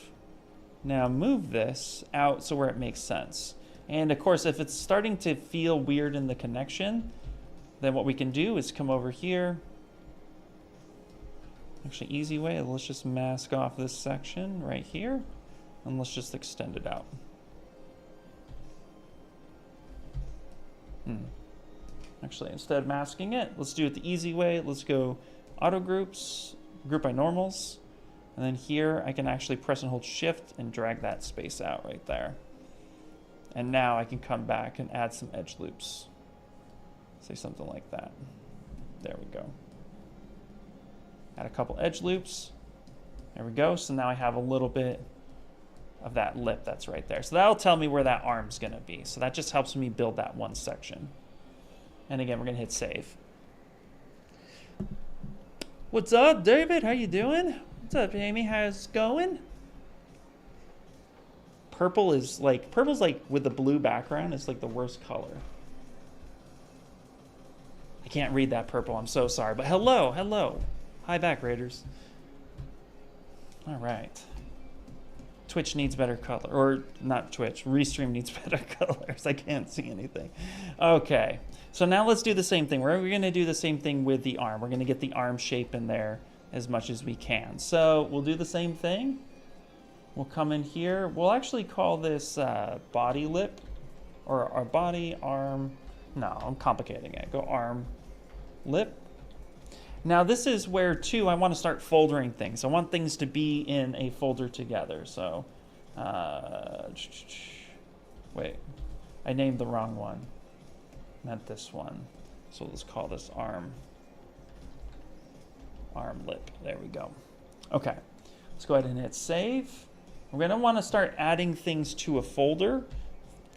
now move this out so where it makes sense. And of course, if it's starting to feel weird in the connection, then what we can do is come over here. Actually, easy way, let's just mask off this section right here, and let's just extend it out. Actually, instead of masking it, let's do it the easy way. Let's go Auto Groups, Group by Normals, and then here I can actually press and hold Shift and drag that space out right there. And now I can come back and add some edge loops. Say something like that. There we go. Add a couple edge loops. There we go. So now I have a little bit of that lip that's right there. So that'll tell me where that arm's going to be. So that just helps me build that one section. And again, we're going to hit save. What's up, David? How you doing? What's up, Amy? How's it going? Purple's like with the blue background, it's like the worst color. I can't read that purple, I'm so sorry. But hello, hello. Hi back, Raiders. All right. Twitch needs better color, or not Twitch, Restream needs better colors. I can't see anything. Okay, so now let's do the same thing. We're gonna do the same thing with the arm. We're gonna get the arm shape in there as much as we can. So we'll do the same thing. We'll come in here. We'll actually call this body lip, or our body arm. No, I'm complicating it. Go arm lip. Now this is where too I want to start foldering things. I want things to be in a folder together. So, wait, I named the wrong one. Meant this one. So let's call this arm lip. There we go. Okay, let's go ahead and hit save. We're going to want to start adding things to a folder.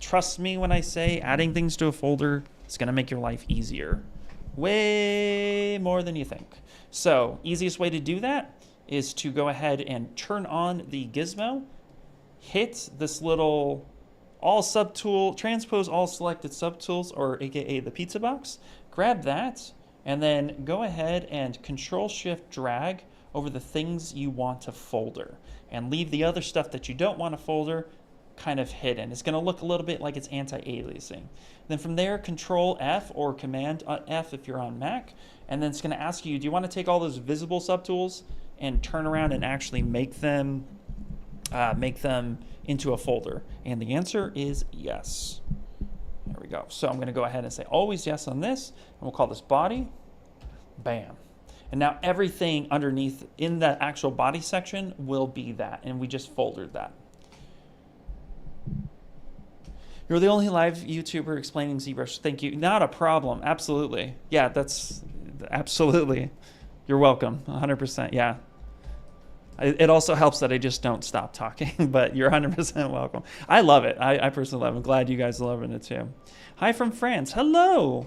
Trust me when I say adding things to a folder, it's going to make your life easier. Way more than you think. So, easiest way to do that is to go ahead and turn on the Gizmo, hit this little all subtool, transpose all selected subtools, or aka the pizza box, grab that, and then go ahead and Control-Shift-Drag over the things you want to folder, and leave the other stuff that you don't want to folder kind of hidden. It's going to look a little bit like it's anti-aliasing. Then from there, Control F or Command F if you're on Mac, and then it's going to ask you, do you want to take all those visible subtools and turn around and actually make them into a folder? And the answer is yes. There we go. So I'm going to go ahead and say always yes on this, and we'll call this body. Bam. And now everything underneath in the actual body section will be that, and we just foldered that. You're the only live YouTuber explaining ZBrush. Thank you. Not a problem. Absolutely. Yeah, that's absolutely. You're welcome. 100%. Yeah. It also helps that I just don't stop talking, but you're 100% welcome. I love it. I personally love it. I'm glad you guys are loving it too. Hi from France. Hello.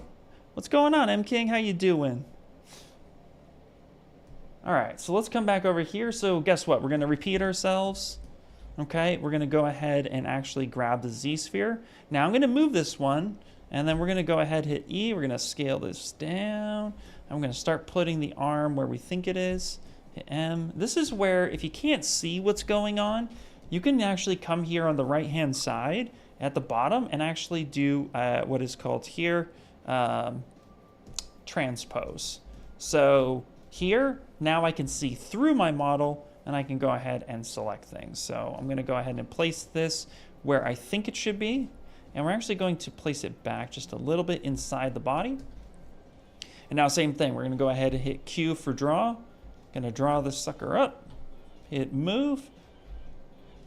What's going on, M King? How you doing? All right, so let's come back over here. So guess what? We're going to repeat ourselves. Okay, we're gonna go ahead and actually grab the Z-sphere. Now I'm gonna move this one, and then we're gonna go ahead, hit E, we're gonna scale this down. I'm gonna start putting the arm where we think it is, hit M. This is where, if you can't see what's going on, you can actually come here on the right-hand side at the bottom and actually do what is called here, transpose. So here, now I can see through my model and I can go ahead and select things. So I'm gonna go ahead and place this where I think it should be. And we're actually going to place it back just a little bit inside the body. And now same thing, we're gonna go ahead and hit Q for draw. Gonna draw this sucker up, hit move.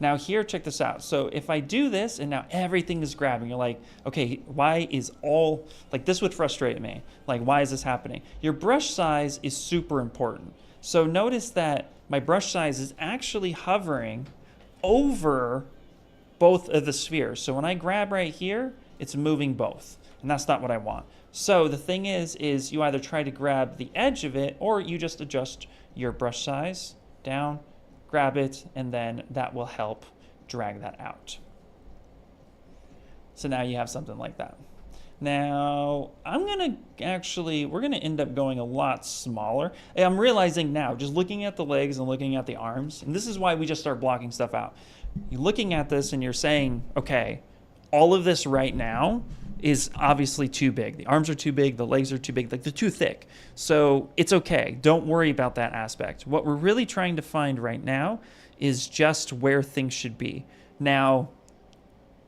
Now here, check this out. So if I do this and now everything is grabbing, you're like, okay, why is all, like this would frustrate me. Like, why is this happening? Your brush size is super important. So notice that my brush size is actually hovering over both of the spheres. So when I grab right here, it's moving both, and that's not what I want. So the thing is you either try to grab the edge of it or you just adjust your brush size down, grab it, and then that will help drag that out. So now you have something like that. Now, we're gonna end up going a lot smaller. I'm realizing now, just looking at the legs and looking at the arms, and this is why we just start blocking stuff out. You're looking at this and you're saying, okay, all of this right now is obviously too big. The arms are too big, the legs are too big, like they're too thick. So it's okay, don't worry about that aspect. What we're really trying to find right now is just where things should be. Now,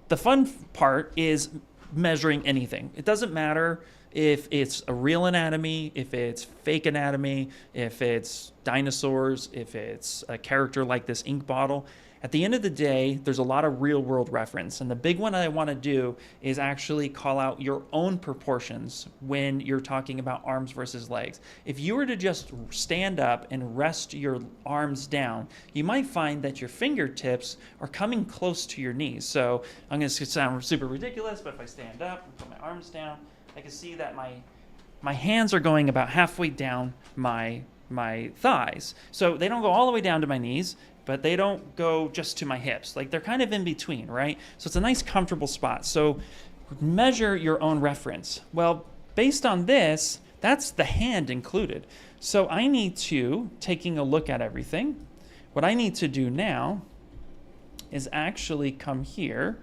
the fun part is measuring anything. It doesn't matter if it's a real anatomy, if it's fake anatomy, if it's dinosaurs, if it's a character like this ink bottle. At the end of the day, there's a lot of real world reference. And the big one I want to do is actually call out your own proportions when you're talking about arms versus legs. If you were to just stand up and rest your arms down, you might find that your fingertips are coming close to your knees. So I'm going to sound super ridiculous, but if I stand up and put my arms down, I can see that my hands are going about halfway down my thighs. So they don't go all the way down to my knees, but they don't go just to my hips. Like they're kind of in between, right? So it's a nice comfortable spot. So measure your own reference. Well, based on this, that's the hand included. So I need to, taking a look at everything, what I need to do now is actually come here.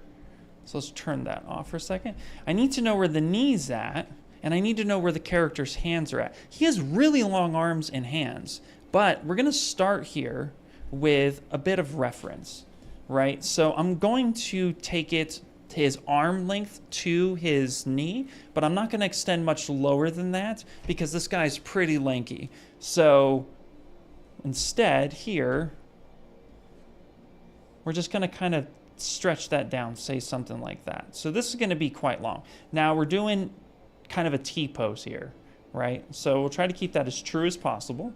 So let's turn that off for a second. I need to know where the knee's at, and I need to know where the character's hands are at. He has really long arms and hands, but we're gonna start here with a bit of reference, right? So I'm going to take it to his arm length to his knee, but I'm not going to extend much lower than that because this guy's pretty lanky. So instead here, we're just going to kind of stretch that down, say something like that. So this is going to be quite long. Now we're doing kind of a T pose here, right? So we'll try to keep that as true as possible.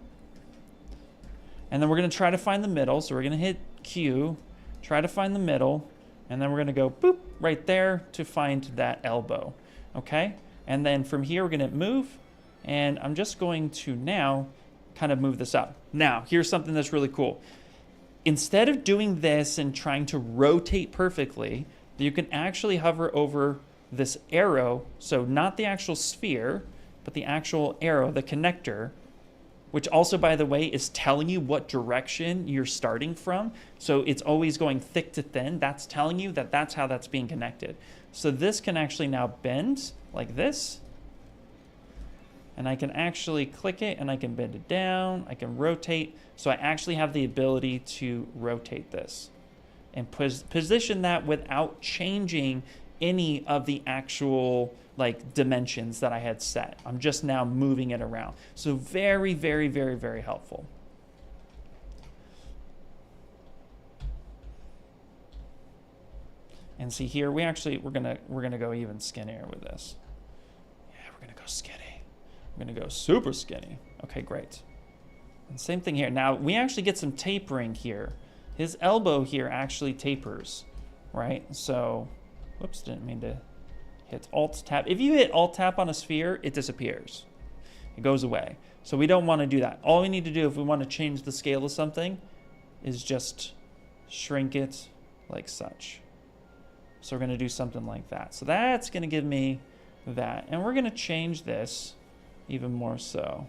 And then we're going to try to find the middle. So we're going to hit Q, try to find the middle, and then we're going to go boop right there to find that elbow. Okay? And then from here, we're going to move, and I'm just going to now kind of move this up. Now, here's something that's really cool. Instead of doing this and trying to rotate perfectly, you can actually hover over this arrow. So not the actual sphere, but the actual arrow, the connector, which also, by the way, is telling you what direction you're starting from. So it's always going thick to thin. That's telling you that that's how that's being connected. So this can actually now bend like this. And I can actually click it and I can bend it down. I can rotate. So I actually have the ability to rotate this and position that without changing any of the actual like dimensions that I had set. I'm just now moving it around. So very, very, very, very helpful. And see here, we're gonna go even skinnier with this. Yeah, we're gonna go skinny. We're gonna go super skinny. Okay, great. And same thing here. Now we actually get some tapering here. His elbow here actually tapers, right? So, whoops, didn't mean to hit Alt Tab. If you hit Alt Tab on a sphere, it disappears. It goes away. So we don't want to do that. All we need to do if we want to change the scale of something is just shrink it like such. So we're going to do something like that. So that's going to give me that. And we're going to change this even more so.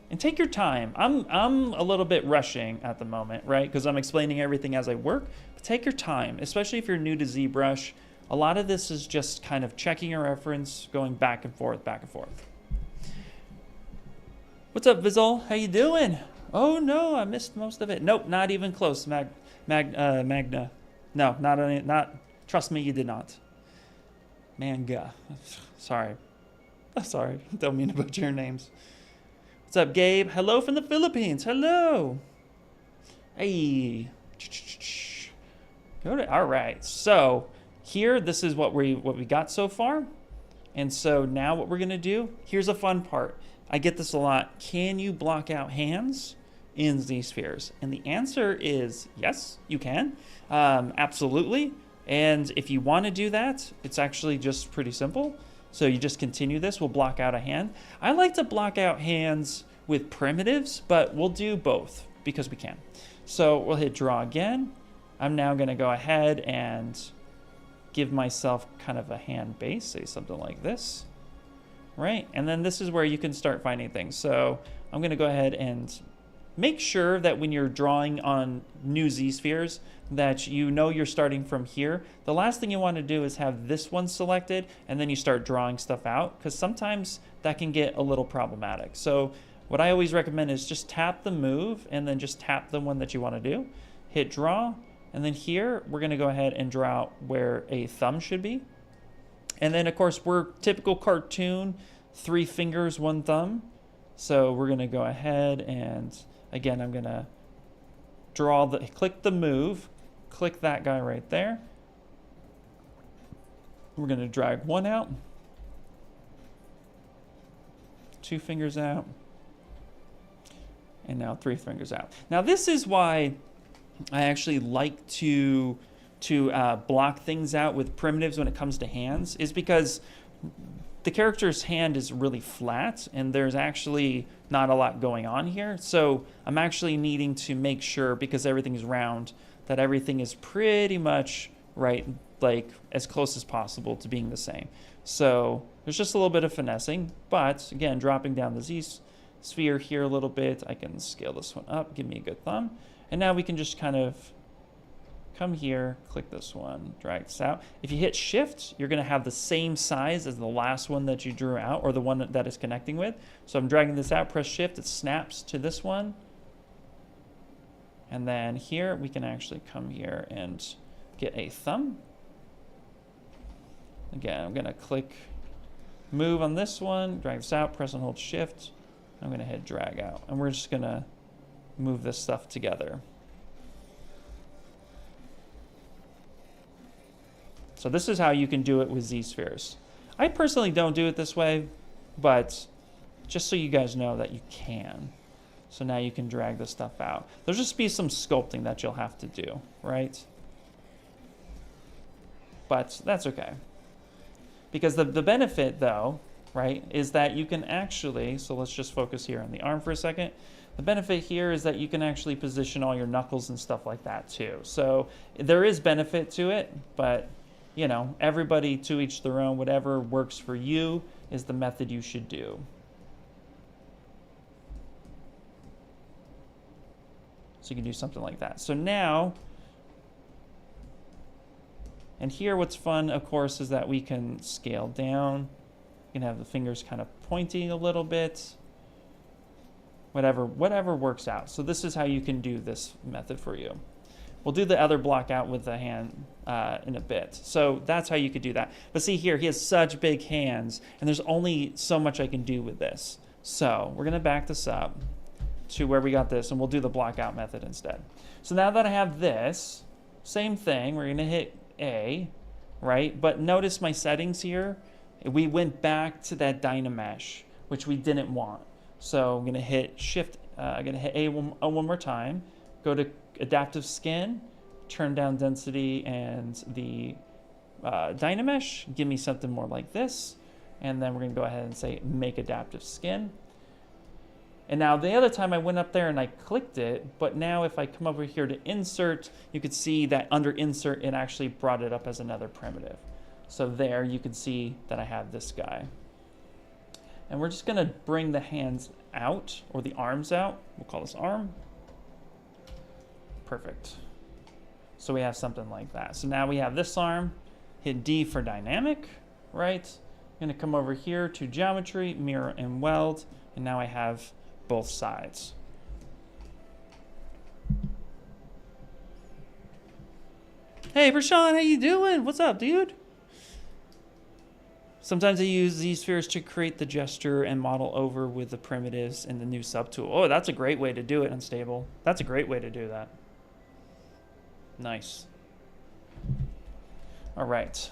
And take your time. I'm a little bit rushing at the moment, right? Because I'm explaining everything as I work. But take your time, especially if you're new to ZBrush. A lot of this is just kind of checking a reference, going back and forth, back and forth. What's up, Vizol? How you doing? Oh no, I missed most of it. Nope, not even close, Magna. No, not. Trust me, you did not. Manga. Sorry. Sorry. Don't mean to butcher your names. What's up, Gabe? Hello from the Philippines. Hello. Hey. All right. So here, this is what we got so far. And so now what we're gonna do, here's a fun part. I get this a lot. Can you block out hands in ZSpheres? And the answer is yes, you can. Absolutely. And if you want to do that, it's actually just pretty simple. So you just continue this. We'll block out a hand. I like to block out hands with primitives, but we'll do both because we can. So we'll hit draw again. I'm now going to go ahead and give myself kind of a hand base, say something like this, right? And then this is where you can start finding things. So I'm going to go ahead and make sure that when you're drawing on new ZSpheres that you know you're starting from here. The last thing you want to do is have this one selected and then you start drawing stuff out, because sometimes that can get a little problematic. So what I always recommend is just tap the move and then just tap the one that you want to do. Hit draw, and then here we're going to go ahead and draw out where a thumb should be. And then of course we're typical cartoon, 3 fingers, 1 thumb. So we're going to go ahead and again, I'm going to click the move, click that guy right there. We're going to drag 1 out, 2 fingers out, and now 3 fingers out. Now this is why I actually like to block things out with primitives when it comes to hands, is because the character's hand is really flat and there's actually not a lot going on here. So I'm actually needing to make sure, because everything's round, that everything is pretty much right, like as close as possible to being the same. So there's just a little bit of finessing, but again, dropping down the Z sphere here a little bit, I can scale this one up, give me a good thumb. And now we can just kind of come here, click this one, drag this out. If you hit shift, you're gonna have the same size as the last one that you drew out, or the one that is connecting with. So I'm dragging this out, press shift, it snaps to this one. And then here, we can actually come here and get a thumb. Again, I'm gonna click move on this one, drag this out, press and hold shift. I'm gonna hit drag out, and we're just gonna move this stuff together. So this is how you can do it with ZSpheres. I personally don't do it this way, but just so you guys know that you can. So now you can drag this stuff out. There'll just be some sculpting that you'll have to do, right? But that's okay. Because the benefit though, right, is that you can actually, so let's just focus here on the arm for a second. The benefit here is that you can actually position all your knuckles and stuff like that too. So there is benefit to it, but you know, everybody to each their own. Whatever works for you is the method you should do. So you can do something like that. So now, and here what's fun, of course, is that we can scale down. You can have the fingers kind of pointing a little bit. Whatever works out. So this is how you can do this method for you. We'll do the other block out with the hand in a bit. So that's how you could do that. But see here, he has such big hands, and there's only so much I can do with this. So we're gonna back this up to where we got this, and we'll do the block out method instead. So now that I have this, same thing, we're gonna hit A, right? But notice my settings here, we went back to that DynaMesh, which we didn't want. So I'm gonna hit shift, I'm gonna hit A one more time, go to adaptive skin, turn down density and the DynaMesh, give me something more like this. And then we're gonna go ahead and say make adaptive skin. And now the other time I went up there and I clicked it, but now if I come over here to insert, you could see that under insert, it actually brought it up as another primitive. So there you can see that I have this guy. And we're just gonna bring the hands out, or the arms out. We'll call this arm. Perfect. So we have something like that. So now we have this arm, hit D for dynamic, right? I'm gonna come over here to geometry, mirror and weld, and now I have both sides. Hey, Prashant, how you doing? What's up, dude? Sometimes I use ZSpheres to create the gesture and model over with the primitives in the new subtool. Oh, that's a great way to do it, Unstable. That's a great way to do that. Nice. All right.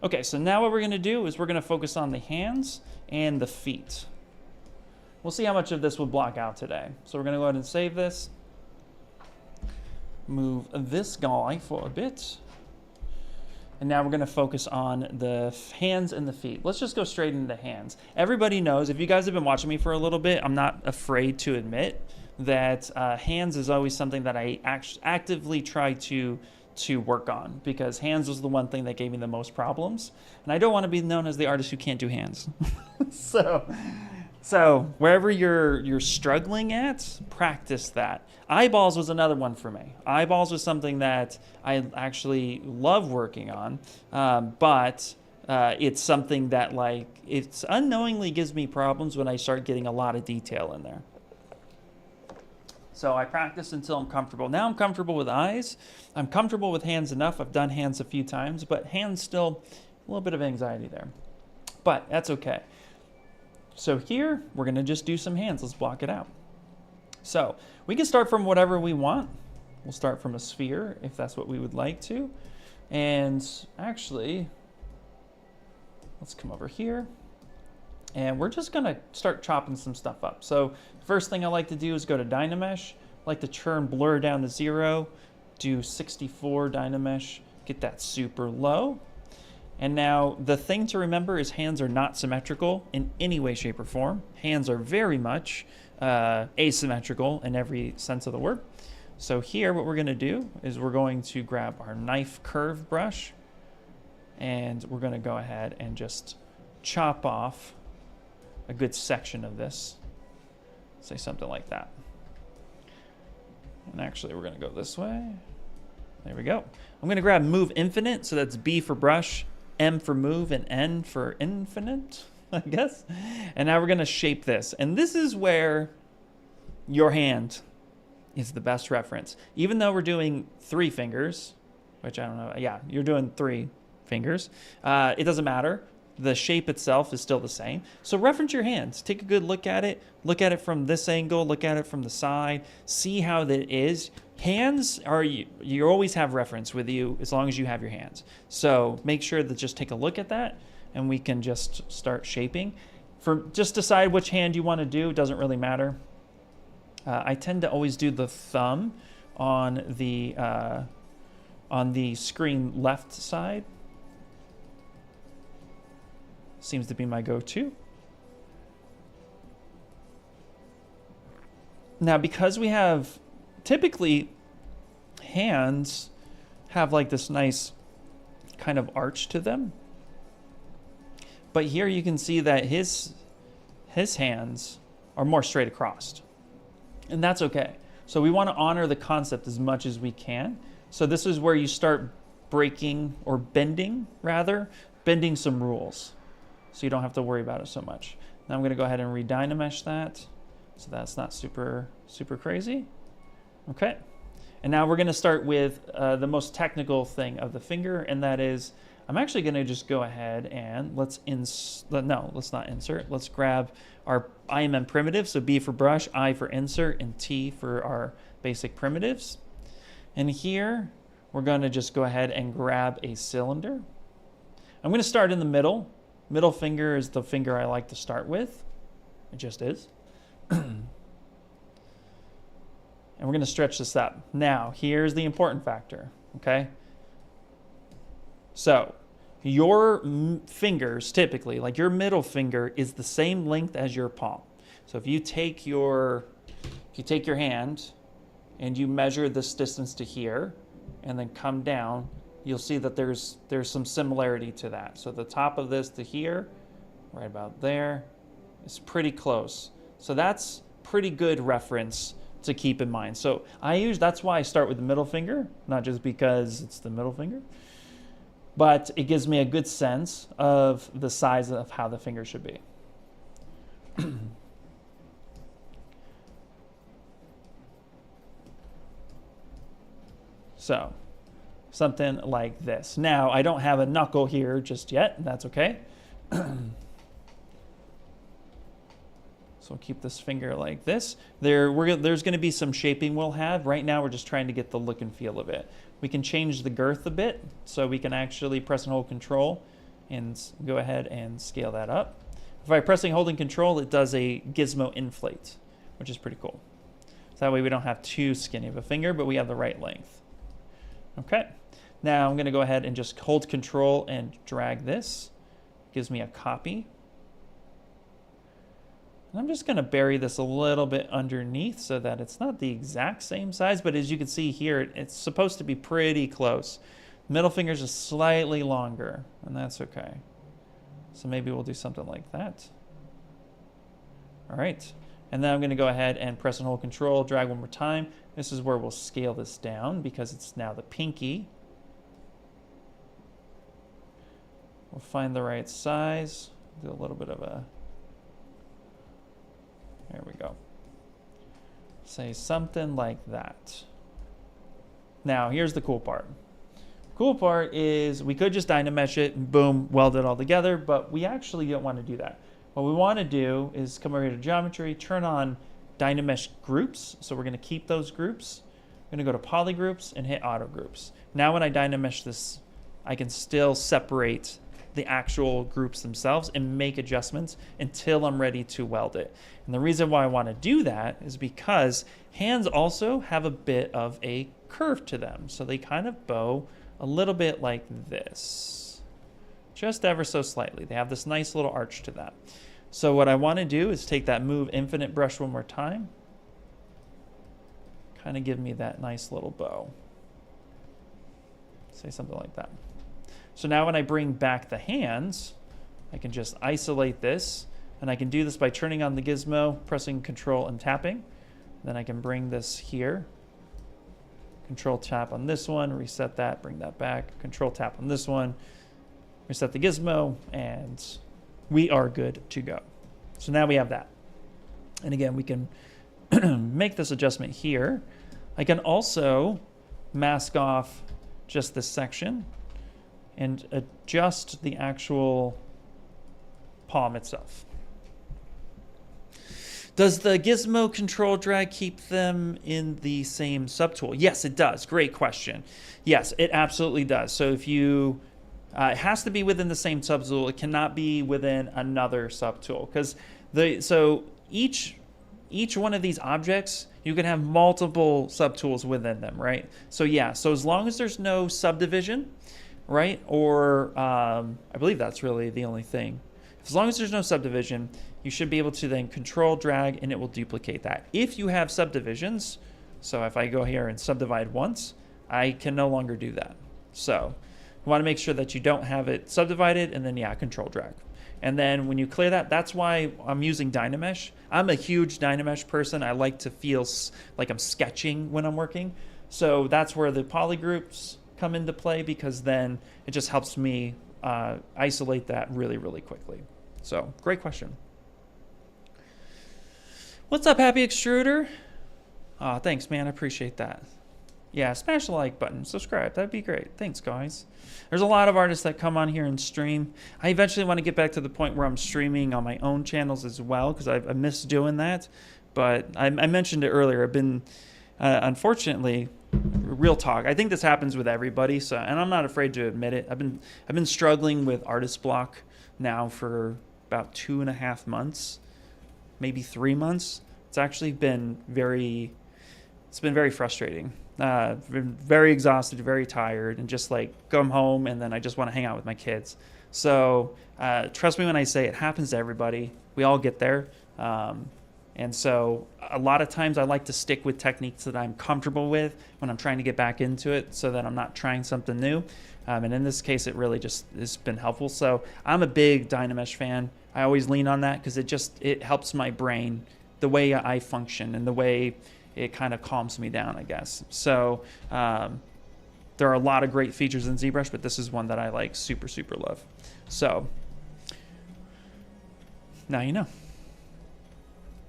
Okay, so now what we're gonna do is we're gonna focus on the hands and the feet. We'll see how much of this will block out today. So we're gonna go ahead and save this. Move this guy for a bit. And now we're gonna focus on the hands and the feet. Let's just go straight into the hands. Everybody knows, if you guys have been watching me for a little bit, I'm not afraid to admit that hands is always something that I actively try to work on, because hands was the one thing that gave me the most problems. And I don't wanna be known as the artist who can't do hands. So wherever you're struggling at, practice that. Eyeballs was another one for me. Eyeballs was something that I actually love working on, but it's something that it's unknowingly gives me problems when I start getting a lot of detail in there. So I practice until I'm comfortable. Now I'm comfortable with eyes. I'm comfortable with hands enough. I've done hands a few times, but hands still a little bit of anxiety there. But that's okay. So here, we're gonna just do some hands. Let's block it out. So we can start from whatever we want. We'll start from a sphere if that's what we would like to. And actually, let's come over here. And we're just gonna start chopping some stuff up. So first thing I like to do is go to DynaMesh. I like to turn blur down to 0, do 64 DynaMesh, get that super low. And now the thing to remember is hands are not symmetrical in any way, shape, or form. Hands are very much asymmetrical in every sense of the word. So here what we're gonna do is we're going to grab our knife curve brush, and we're gonna go ahead and just chop off a good section of this. Say something like that. And actually we're gonna go this way. There we go. I'm gonna grab Move Infinite, so that's B for brush, M for move, and N for infinite, I guess. And now we're gonna shape this. And this is where your hand is the best reference. Even though we're doing 3 fingers, which I don't know, yeah, you're doing 3 fingers, it doesn't matter. The shape itself is still the same. So reference your hands, take a good look at it from this angle, look at it from the side, see how that is. Hands are, you always have reference with you as long as you have your hands. So make sure that just take a look at that and we can just start shaping. Just decide which hand you want to do, it doesn't really matter. I tend to always do the thumb on the screen left side. Seems to be my go-to. Now, because we have, typically, hands have like this nice kind of arch to them. But here you can see that his hands are more straight across. And that's okay. So we want to honor the concept as much as we can. So this is where you start breaking, or bending some rules. So you don't have to worry about it so much. Now I'm going to go ahead and re-dynamesh that, so that's not super crazy. Okay, and now we're going to start with the most technical thing of the finger, and that is I'm actually going to just go ahead and let's not insert. Let's grab our IMM primitive, so B for brush, I for insert, and T for our basic primitives. And here we're going to just go ahead and grab a cylinder. I'm going to start in the middle. Middle finger is the finger I like to start with. It just is. And we're going to stretch this up. Now, here's the important factor, okay? So, your fingers typically, like your middle finger, is the same length as your palm. So if you take your hand and you measure this distance to here and then come down, you'll see that there's some similarity to that. So the top of this to here, right about there, is pretty close. So that's pretty good reference to keep in mind. So that's why I start with the middle finger, not just because it's the middle finger, but it gives me a good sense of the size of how the finger should be. So something like this. Now, I don't have a knuckle here just yet, and that's okay. So we'll keep this finger like this. There's going to be some shaping we'll have. Right now, we're just trying to get the look and feel of it. We can change the girth a bit, so we can actually press and hold Control and go ahead and scale that up. If I press and holding Control, it does a Gizmo inflate, which is pretty cool. So that way we don't have too skinny of a finger, but we have the right length. Okay, now I'm going to go ahead and just hold Control and drag this. Gives me a copy. And I'm just going to bury this a little bit underneath so that it's not the exact same size, but as you can see here, it's supposed to be pretty close. Middle finger's just slightly longer, and that's okay. So maybe we'll do something like that. All right, and then I'm going to go ahead and press and hold Control, drag one more time. This is where we'll scale this down because it's now the pinky. We'll find the right size, do a little bit of a, there we go. Say something like that. Now, here's the cool part. Cool part is we could just DynaMesh it and boom, weld it all together, but we actually don't want to do that. What we want to do is come over here to Geometry, turn on DynaMesh Groups. So we're going to keep those groups. I'm going to go to Poly Groups and hit Auto Groups. Now when I DynaMesh this, I can still separate the actual groups themselves and make adjustments until I'm ready to weld it. And the reason why I want to do that is because hands also have a bit of a curve to them. So they kind of bow a little bit like this, just ever so slightly. They have this nice little arch to that. So what I want to do is take that Move Infinite brush one more time, kind of give me that nice little bow. Say something like that. So now when I bring back the hands, I can just isolate this, and I can do this by turning on the gizmo, pressing Control and tapping. Then I can bring this here, Control tap on this one, reset that, bring that back, Control tap on this one, reset the gizmo, and we are good to go. So now we have that. And again, we can make this adjustment here. I can also mask off just this section and adjust the actual palm itself. Does the Gizmo control drag keep them in the same subtool? Yes, it does. Great question. Yes, it absolutely does. So if you, it has to be within the same subtool. It cannot be within another subtool because so each one of these objects, you can have multiple subtools within them, right? So yeah, so as long as there's no subdivision, right? Or I believe that's really the only thing. As long as there's no subdivision, you should be able to then control drag and it will duplicate that. If you have subdivisions, so if I go here and subdivide once, I can no longer do that. So you want to make sure that you don't have it subdivided and then yeah, control drag. And then when you clear that, that's why I'm using DynaMesh. I'm a huge DynaMesh person. I like to feel like I'm sketching when I'm working. So that's where the poly groups come into play because then it just helps me isolate that really, really quickly. So great question. What's up, Happy Extruder? Oh, thanks, man. I appreciate that. Yeah, smash the like button, subscribe. That'd be great. Thanks, guys. There's a lot of artists that come on here and stream. I eventually want to get back to the point where I'm streaming on my own channels as well because I miss doing that. But I mentioned it earlier. I've been, unfortunately, real talk. I think this happens with everybody. So, and I'm not afraid to admit it. I've been struggling with artist block now for about 2.5 months, maybe 3 months. It's actually been very frustrating. Been very exhausted, very tired, and just like come home and then I just want to hang out with my kids. So trust me when I say it happens to everybody. We all get there. And so a lot of times I like to stick with techniques that I'm comfortable with when I'm trying to get back into it so that I'm not trying something new. And in this case, it really just has been helpful. So I'm a big DynaMesh fan. I always lean on that because it helps my brain, the way I function and the way it kind of calms me down, I guess. So there are a lot of great features in ZBrush, but this is one that I like super, super love. So now you know.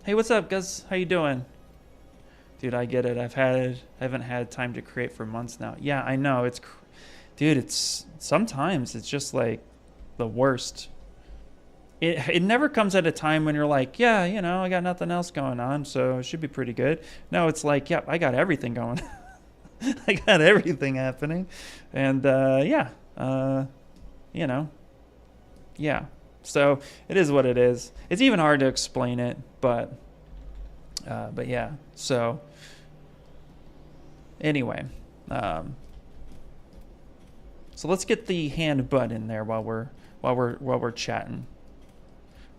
Hey, what's up, Gus? How you doing? Dude, I get it. I haven't had time to create for months now. Yeah, I know. Dude, sometimes it's just like the worst. It never comes at a time when you're like, yeah, you know, I got nothing else going on, so it should be pretty good. No, it's like, yep, I got everything going. I got everything happening. And yeah, you know, yeah. So it is what it is. It's even hard to explain it, but yeah. So anyway, so let's get the hand butt in there while we're chatting.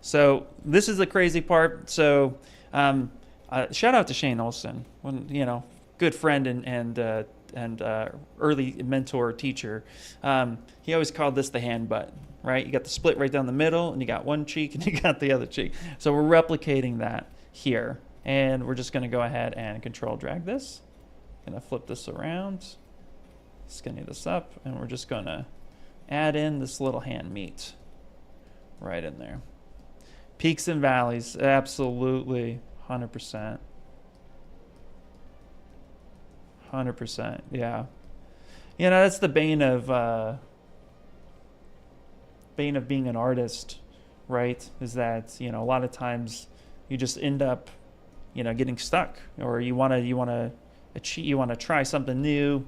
So this is the crazy part. So shout out to Shane Olson, you know, good friend and early mentor teacher. He always called this the hand butt, right? You got the split right down the middle, and you got one cheek, and you got the other cheek. So we're replicating that here, and we're just going to go ahead and control drag this. Going to flip this around, skinny this up, and we're just going to add in this little hand meat right in there. Peaks and valleys, absolutely, 100%. 100%, yeah. You know, that's the bane of being an artist, right? Is that, you know, a lot of times you just end up, you know, getting stuck, or you want to try something new,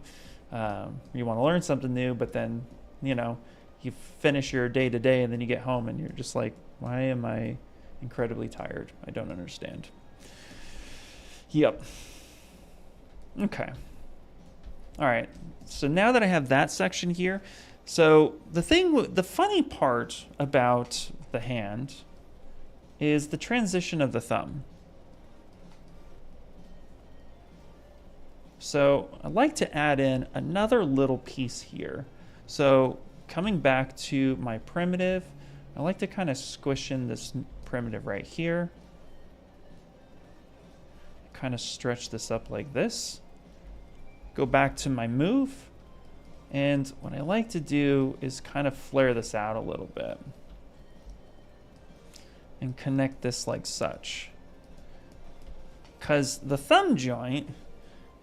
you want to learn something new, but then, you know, you finish your day to day, and then you get home and you're just like, why am I incredibly tired? I don't understand. Yep. Okay. All right. So now that I have that section here, so the funny part about the hand is the transition of the thumb. So I'd like to add in another little piece here. So coming back to my primitive, I like to kind of squish in this primitive right here. Kind of stretch this up like this. Go back to my move. And what I like to do is kind of flare this out a little bit. And connect this like such. Because the thumb joint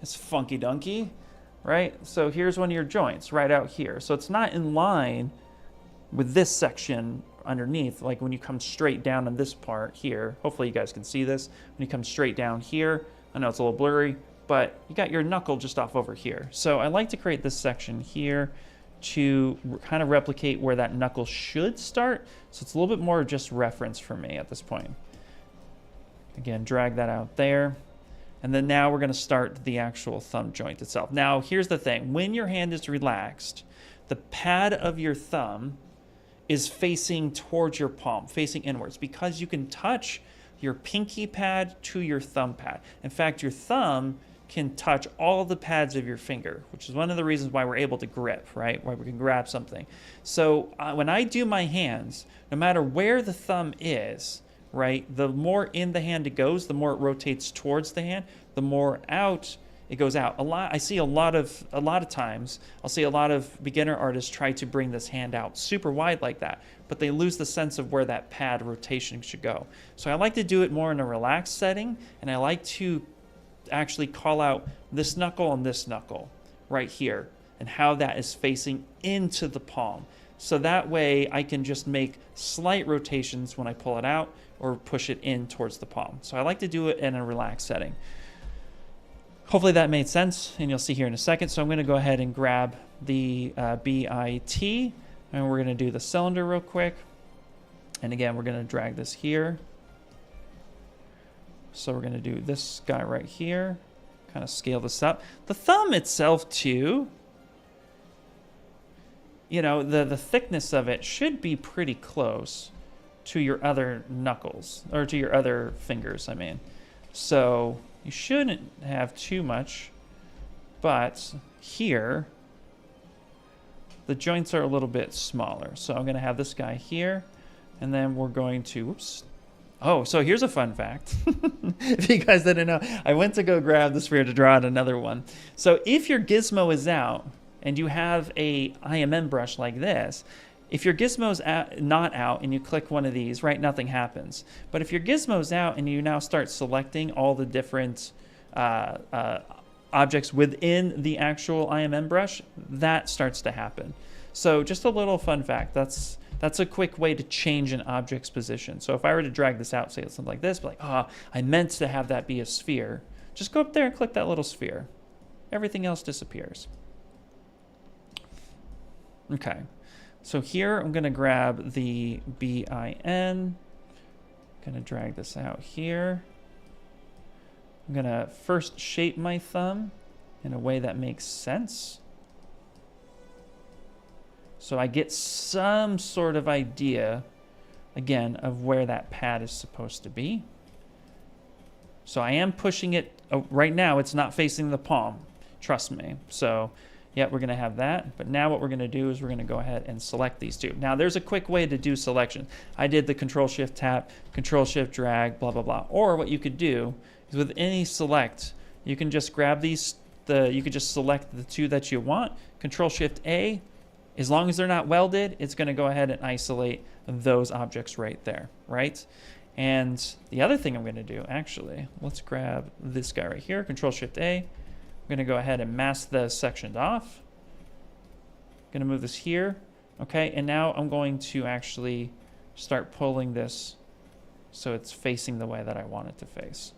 is funky dunky, right? So here's one of your joints right out here. So it's not in line with this section underneath, like when you come straight down on this part here. Hopefully you guys can see this. When you come straight down here, I know it's a little blurry, but you got your knuckle just off over here. So I like to create this section here to kind of replicate where that knuckle should start. So it's a little bit more just reference for me at this point. Again, drag that out there. And then now we're going to start the actual thumb joint itself. Now, here's the thing. When your hand is relaxed, the pad of your thumb is facing towards your palm, facing inwards, because you can touch your pinky pad to your thumb pad. In fact, your thumb can touch all the pads of your finger, which is one of the reasons why we're able to grip, right? Why we can grab something. So when I do my hands, no matter where the thumb is, right, the more in the hand it goes, the more it rotates towards the hand, the more out it goes out. I see a lot of times, I'll see a lot of beginner artists try to bring this hand out super wide like that, but they lose the sense of where that pad rotation should go. So I like to do it more in a relaxed setting, and I like to actually call out this knuckle and this knuckle right here, and how that is facing into the palm. So that way I can just make slight rotations when I pull it out or push it in towards the palm. So I like to do it in a relaxed setting. Hopefully that made sense, and you'll see here in a second. So I'm going to go ahead and grab the BIT, and we're going to do the cylinder real quick. And again, we're going to drag this here. So we're going to do this guy right here, kind of scale this up. The thumb itself too, you know, the thickness of it should be pretty close to your other knuckles, or to your other fingers, I mean. So you shouldn't have too much, but here, the joints are a little bit smaller. So I'm gonna have this guy here, and then we're going to, whoops. Oh, so here's a fun fact. If you guys didn't know, I went to go grab the sphere to draw out another one. So if your gizmo is out and you have a IMM brush like this, if your gizmo's not out and you click one of these, right, nothing happens. But if your gizmo's out and you now start selecting all the different objects within the actual IMM brush, that starts to happen. So just a little fun fact. That's a quick way to change an object's position. So if I were to drag this out, say something like this, be like, oh, I meant to have that be a sphere. Just go up there and click that little sphere. Everything else disappears. Okay. So here I'm going to grab the BIN. Going to drag this out here. I'm going to first shape my thumb in a way that makes sense, so I get some sort of idea, again, of where that pad is supposed to be. So I am pushing it. Right now, it's not facing the palm. Trust me. So, yeah, we're going to have that. But now what we're going to do is we're going to go ahead and select these two. Now, there's a quick way to do selection. I did the Control-Shift-Tap, Control-Shift-Drag, blah, blah, blah. Or what you could do is with any select, you can just grab these. You could just select the two that you want. Control-Shift-A. As long as they're not welded, it's going to go ahead and isolate those objects right there, right? And the other thing I'm going to do, actually, let's grab this guy right here, Control-Shift-A. I'm going to go ahead and mask the section off. I'm going to move this here, okay? And now I'm going to actually start pulling this so it's facing the way that I want it to face.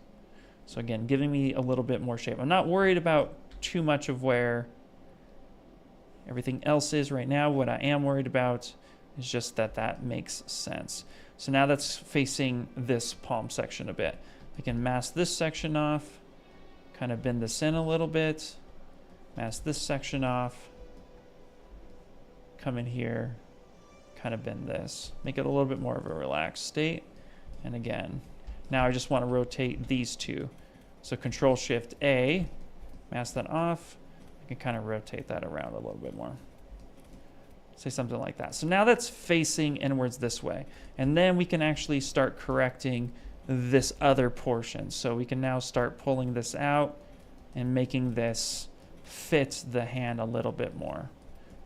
So again, giving me a little bit more shape. I'm not worried about too much of where everything else is right now. What I am worried about is just that that makes sense. So now that's facing this palm section a bit. I can mask this section off, kind of bend this in a little bit, mask this section off, come in here, kind of bend this, make it a little bit more of a relaxed state. And again, now I just want to rotate these two. So Control-Shift-A, mask that off. Can kind of rotate that around a little bit more. Say something like that. So now that's facing inwards this way. And then we can actually start correcting this other portion. So we can now start pulling this out and making this fit the hand a little bit more.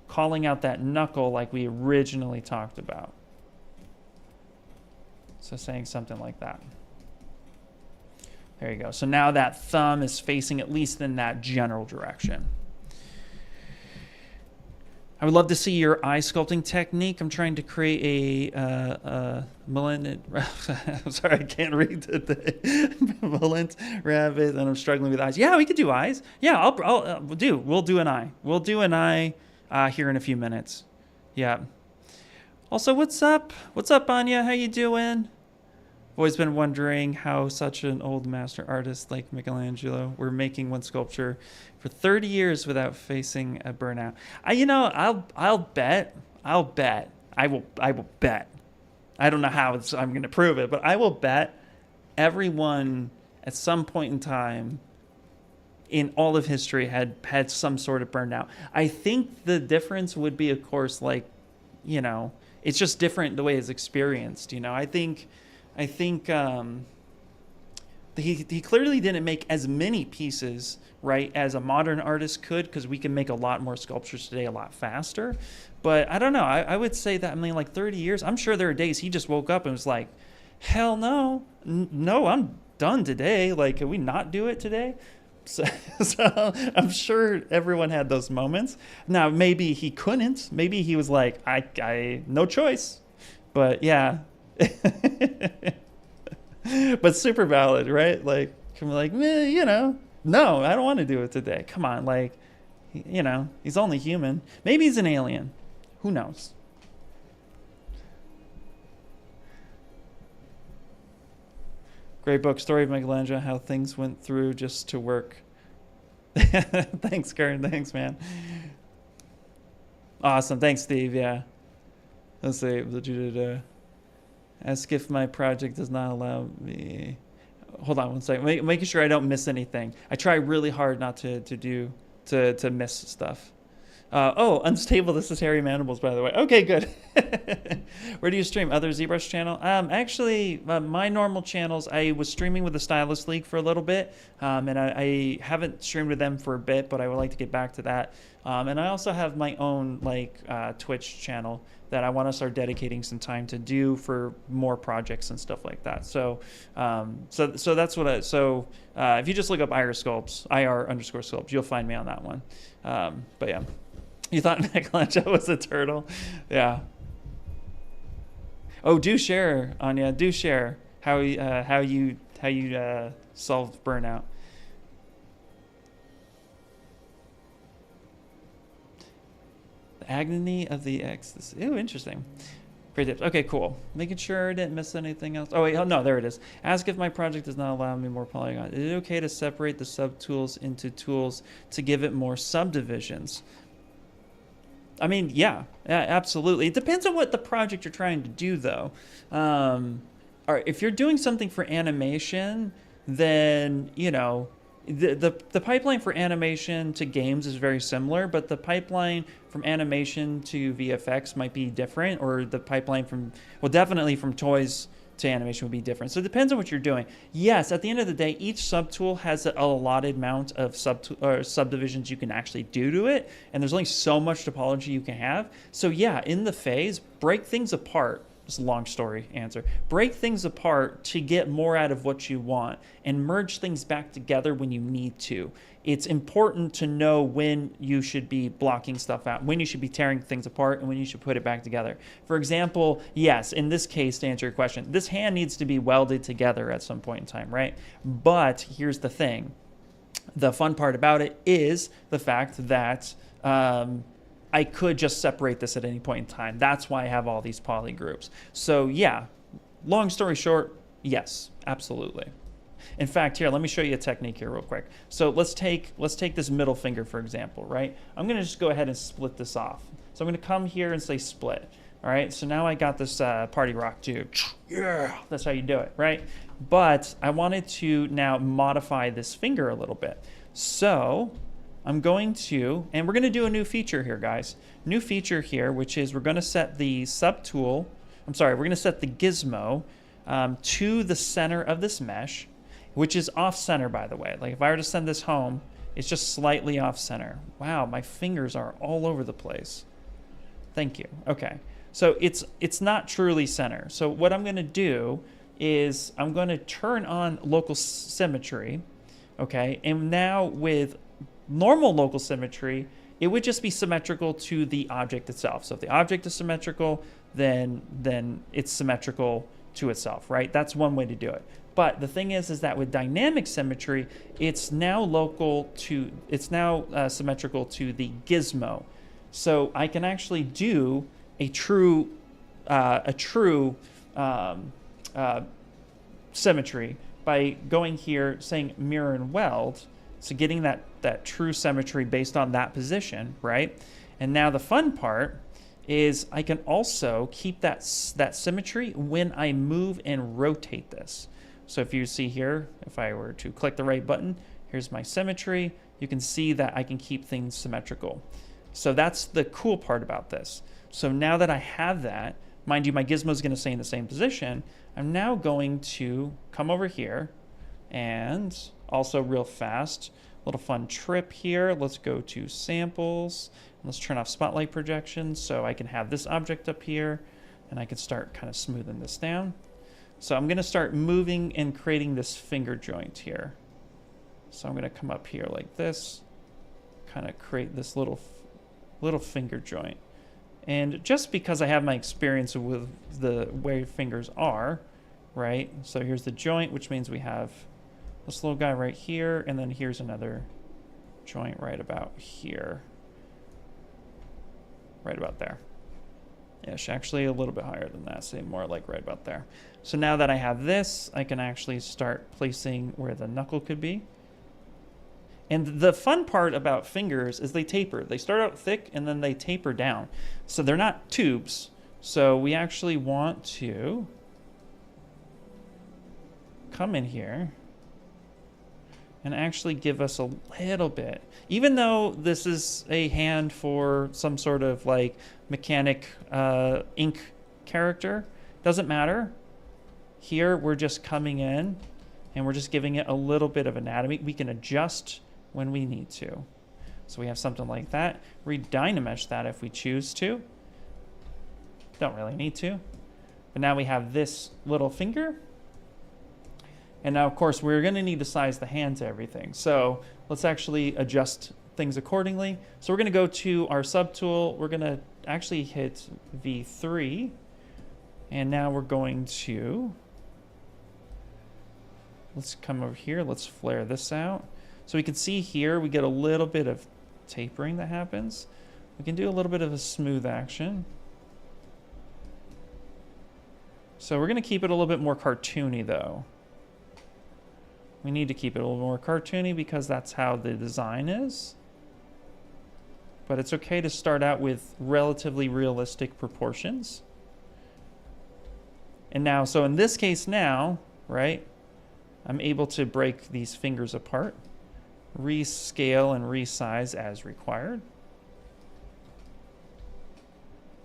Calling out that knuckle like we originally talked about. So saying something like that. There you go. So now that thumb is facing at least in that general direction. I would love to see your eye sculpting technique. I'm trying to create a malignant. I'm sorry, I can't read today. Malignant rabbit, and I'm struggling with eyes. Yeah, we could do eyes. Yeah, we'll do an eye. We'll do an eye here in a few minutes. Yeah. Also, what's up? What's up, Anya? How you doing? I've always been wondering how such an old master artist like Michelangelo were making one sculpture for 30 years without facing a burnout. I'll bet. I will bet. I don't know how I'm going to prove it, but I will bet everyone at some point in time in all of history had some sort of burnout. I think the difference would be, of course, like, it's just different the way it's experienced. I think he clearly didn't make as many pieces, right, as a modern artist could, because we can make a lot more sculptures today a lot faster. But I don't know. I would say that, like 30 years, I'm sure there are days he just woke up and was like, hell no, I'm done today. Like, can we not do it today? So I'm sure everyone had those moments. Now, maybe he couldn't. Maybe he was like, I no choice. But yeah. But super valid, right? Like, can we no, I don't want to do it today. Come on, like, he's only human. Maybe he's an alien. Who knows? Great book, Story of Michelangelo, how things went through just to work. Thanks, Karen. Thanks, man. Awesome. Thanks, Steve. Yeah. Let's see. Ask if my project does not allow me. Hold on one second. Making sure I don't miss anything. I try really hard not to miss stuff. Oh, unstable. This is Harry Mandibles, by the way. Okay, good. Where do you stream? Other ZBrush channel? Actually, my normal channels, I was streaming with the Stylist League for a little bit, and I haven't streamed with them for a bit, but I would like to get back to that. And I also have my own Twitch channel that I want to start dedicating some time to do for more projects and stuff like that. So, so that's what if you just look up IR_sculpts, you'll find me on that one. But yeah. You thought Michelangelo was a turtle? Yeah. Oh, do share, Anya. Do share how you solved burnout. The agony of the ecstasy. Ooh, interesting. Great tips. Okay, cool. Making sure I didn't miss anything else. Oh wait, oh no, there it is. Ask if my project does not allow me more polygon. Is it okay to separate the subtools into tools to give it more subdivisions? I mean, yeah, absolutely. It depends on what the project you're trying to do, though. All right, if you're doing something for animation, then, you know, the pipeline for animation to games is very similar, but the pipeline from animation to VFX might be different, or the pipeline from, well, definitely from toys to animation would be different. So it depends on what you're doing. Yes, at the end of the day, each subtool has an allotted amount of subdivisions you can actually do to it, and there's only so much topology you can have. So yeah, in the phase, break things apart. Just a long story answer. Break things apart to get more out of what you want, and merge things back together when you need to. It's important to know when you should be blocking stuff out, when you should be tearing things apart, and when you should put it back together. For example, yes, in this case, to answer your question, this hand needs to be welded together at some point in time, right? But here's the thing. The fun part about it is the fact that I could just separate this at any point in time. That's why I have all these poly groups. So yeah, long story short, yes, absolutely. In fact, here, let me show you a technique here real quick. So let's take this middle finger, for example, right? I'm gonna just go ahead and split this off. So I'm gonna come here and say split. All right, so now I got this party rock too. Yeah, that's how you do it, right? But I wanted to now modify this finger a little bit. So I'm going to, and we're gonna do a new feature here, guys. New feature here, which is we're gonna set the subtool, we're gonna set the gizmo to the center of this mesh, which is off center, by the way. Like if I were to send this home, it's just slightly off center. Wow, my fingers are all over the place. Thank you, okay. So it's not truly center. So what I'm gonna do is I'm gonna turn on local symmetry, okay? And now with normal local symmetry, it would just be symmetrical to the object itself. So if the object is symmetrical, then it's symmetrical to itself, right? That's one way to do it. But the thing is that with dynamic symmetry, it's now symmetrical to the gizmo. So I can actually do a true symmetry by going here, saying mirror and weld. So getting that true symmetry based on that position, right? And now the fun part is I can also keep that symmetry when I move and rotate this. So if you see here, if I were to click the right button, here's my symmetry. You can see that I can keep things symmetrical. So that's the cool part about this. So now that I have that, mind you, my gizmo is going to stay in the same position. I'm now going to come over here and also real fast, little fun trip here. Let's go to samples. Let's turn off spotlight projection so I can have this object up here and I can start kind of smoothing this down. So I'm going to start moving and creating this finger joint here. So I'm going to come up here like this, kind of create this little finger joint. And just because I have my experience with the way fingers are, right? So here's the joint, which means we have this little guy right here, and then here's another joint right about here. Right about there. Ish, actually a little bit higher than that, say more like right about there. So now that I have this, I can actually start placing where the knuckle could be. And the fun part about fingers is they taper. They start out thick and then they taper down. So they're not tubes. So we actually want to come in here and actually give us a little bit. Even though this is a hand for some sort of like mechanic ink character, doesn't matter. Here we're just coming in and we're just giving it a little bit of anatomy. We can adjust when we need to. So we have something like that. Re-DynaMesh that if we choose to. Don't really need to. But now we have this little finger. And now, of course, we're going to need to size the hand to everything. So let's actually adjust things accordingly. So we're going to go to our subtool. We're going to actually hit V3. And now we're going to, let's come over here. Let's flare this out. So we can see here, we get a little bit of tapering that happens. We can do a little bit of a smooth action. So we're going to keep it a little bit more cartoony, though. We need to keep it a little more cartoony because that's how the design is. But it's okay to start out with relatively realistic proportions. And now, so in this case now, right, I'm able to break these fingers apart, rescale and resize as required.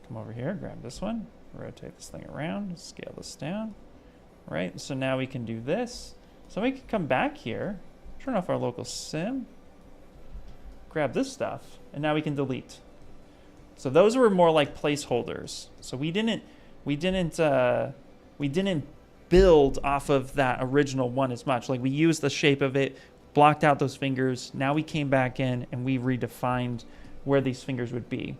Come over here, grab this one, rotate this thing around, scale this down, right? So now we can do this. So we can come back here, turn off our local sim, grab this stuff, and now we can delete. So those were more like placeholders. So we didn't build off of that original one as much. Like we used the shape of it, blocked out those fingers. Now we came back in and we redefined where these fingers would be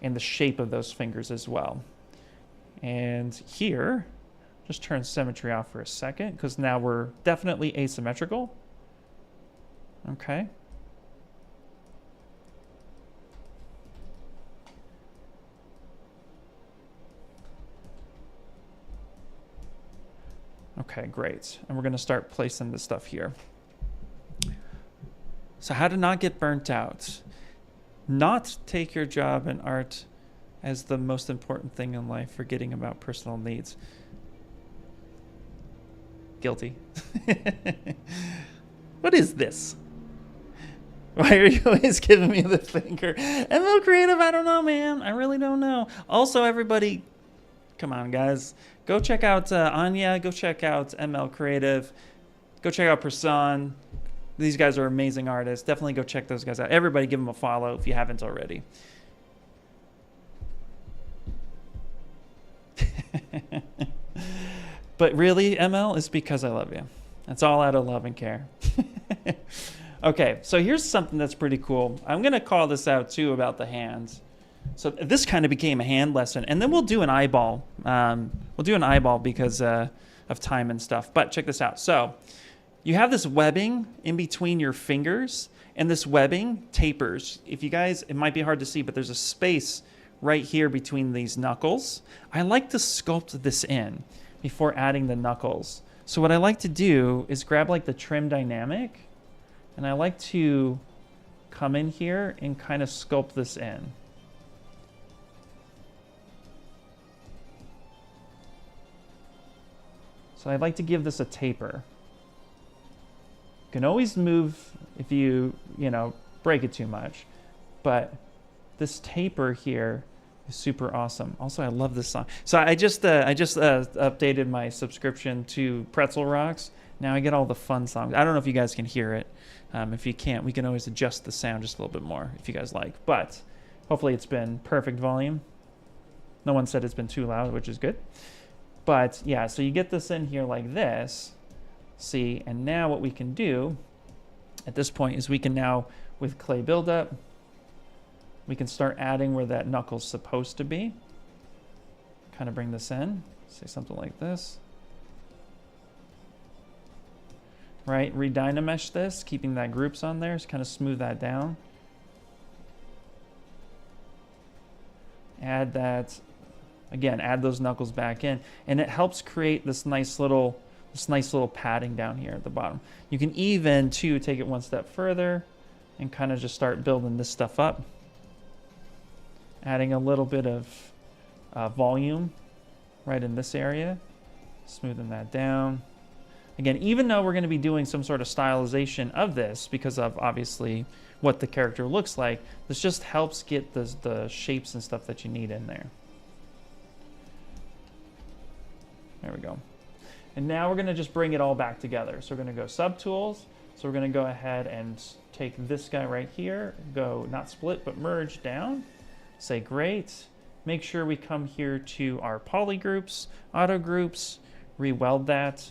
and the shape of those fingers as well. And here, just turn symmetry off for a second because now we're definitely asymmetrical. Okay. Okay, great. And we're going to start placing this stuff here. So how to not get burnt out. Not take your job in art as the most important thing in life, forgetting about personal needs. Guilty. What is this? Why are you always giving me the finger? ML Creative, I don't know, man. I really don't know. Also, everybody, come on, guys. Go check out Anya. Go check out ML Creative. Go check out Person. These guys are amazing artists. Definitely go check those guys out. Everybody give them a follow if you haven't already. But really, ML, is because I love you. That's all out of love and care. Okay, so here's something that's pretty cool. I'm going to call this out, too, about the hands. So this kind of became a hand lesson. And then we'll do an eyeball. We'll do an eyeball because of time and stuff. But check this out. So you have this webbing in between your fingers. And this webbing tapers. If you guys, it might be hard to see, but there's a space right here between these knuckles. I like to sculpt this in before adding the knuckles. So what I like to do is grab like the trim dynamic, and I like to come in here and kind of sculpt this in. So I'd like to give this a taper. You can always move if you break it too much, but this taper here is super awesome. Also, I love this song. So I just updated my subscription to Pretzel Rocks. Now I get all the fun songs. I don't know if you guys can hear it. If you can't, we can always adjust the sound just a little bit more if you guys like. But hopefully it's been perfect volume. No one said it's been too loud, which is good. But yeah, so you get this in here like this. See, and now what we can do at this point is we can now, with clay buildup, we can start adding where that knuckle's supposed to be. Kind of bring this in, say something like this. Right, re-DynaMesh this, keeping that groups on there, so kind of smooth that down. Add that, again, add those knuckles back in, and it helps create this nice little padding down here at the bottom. You can even, too, take it one step further and kind of just start building this stuff up. Adding a little bit of volume right in this area. Smoothing that down. Again, even though we're going to be doing some sort of stylization of this because of obviously what the character looks like, this just helps get the shapes and stuff that you need in there. There we go. And now we're going to just bring it all back together. So we're going to go Subtools. So we're going to go ahead and take this guy right here, go not split, but merge down. Say great. Make sure we come here to our poly groups, auto groups, re-weld that.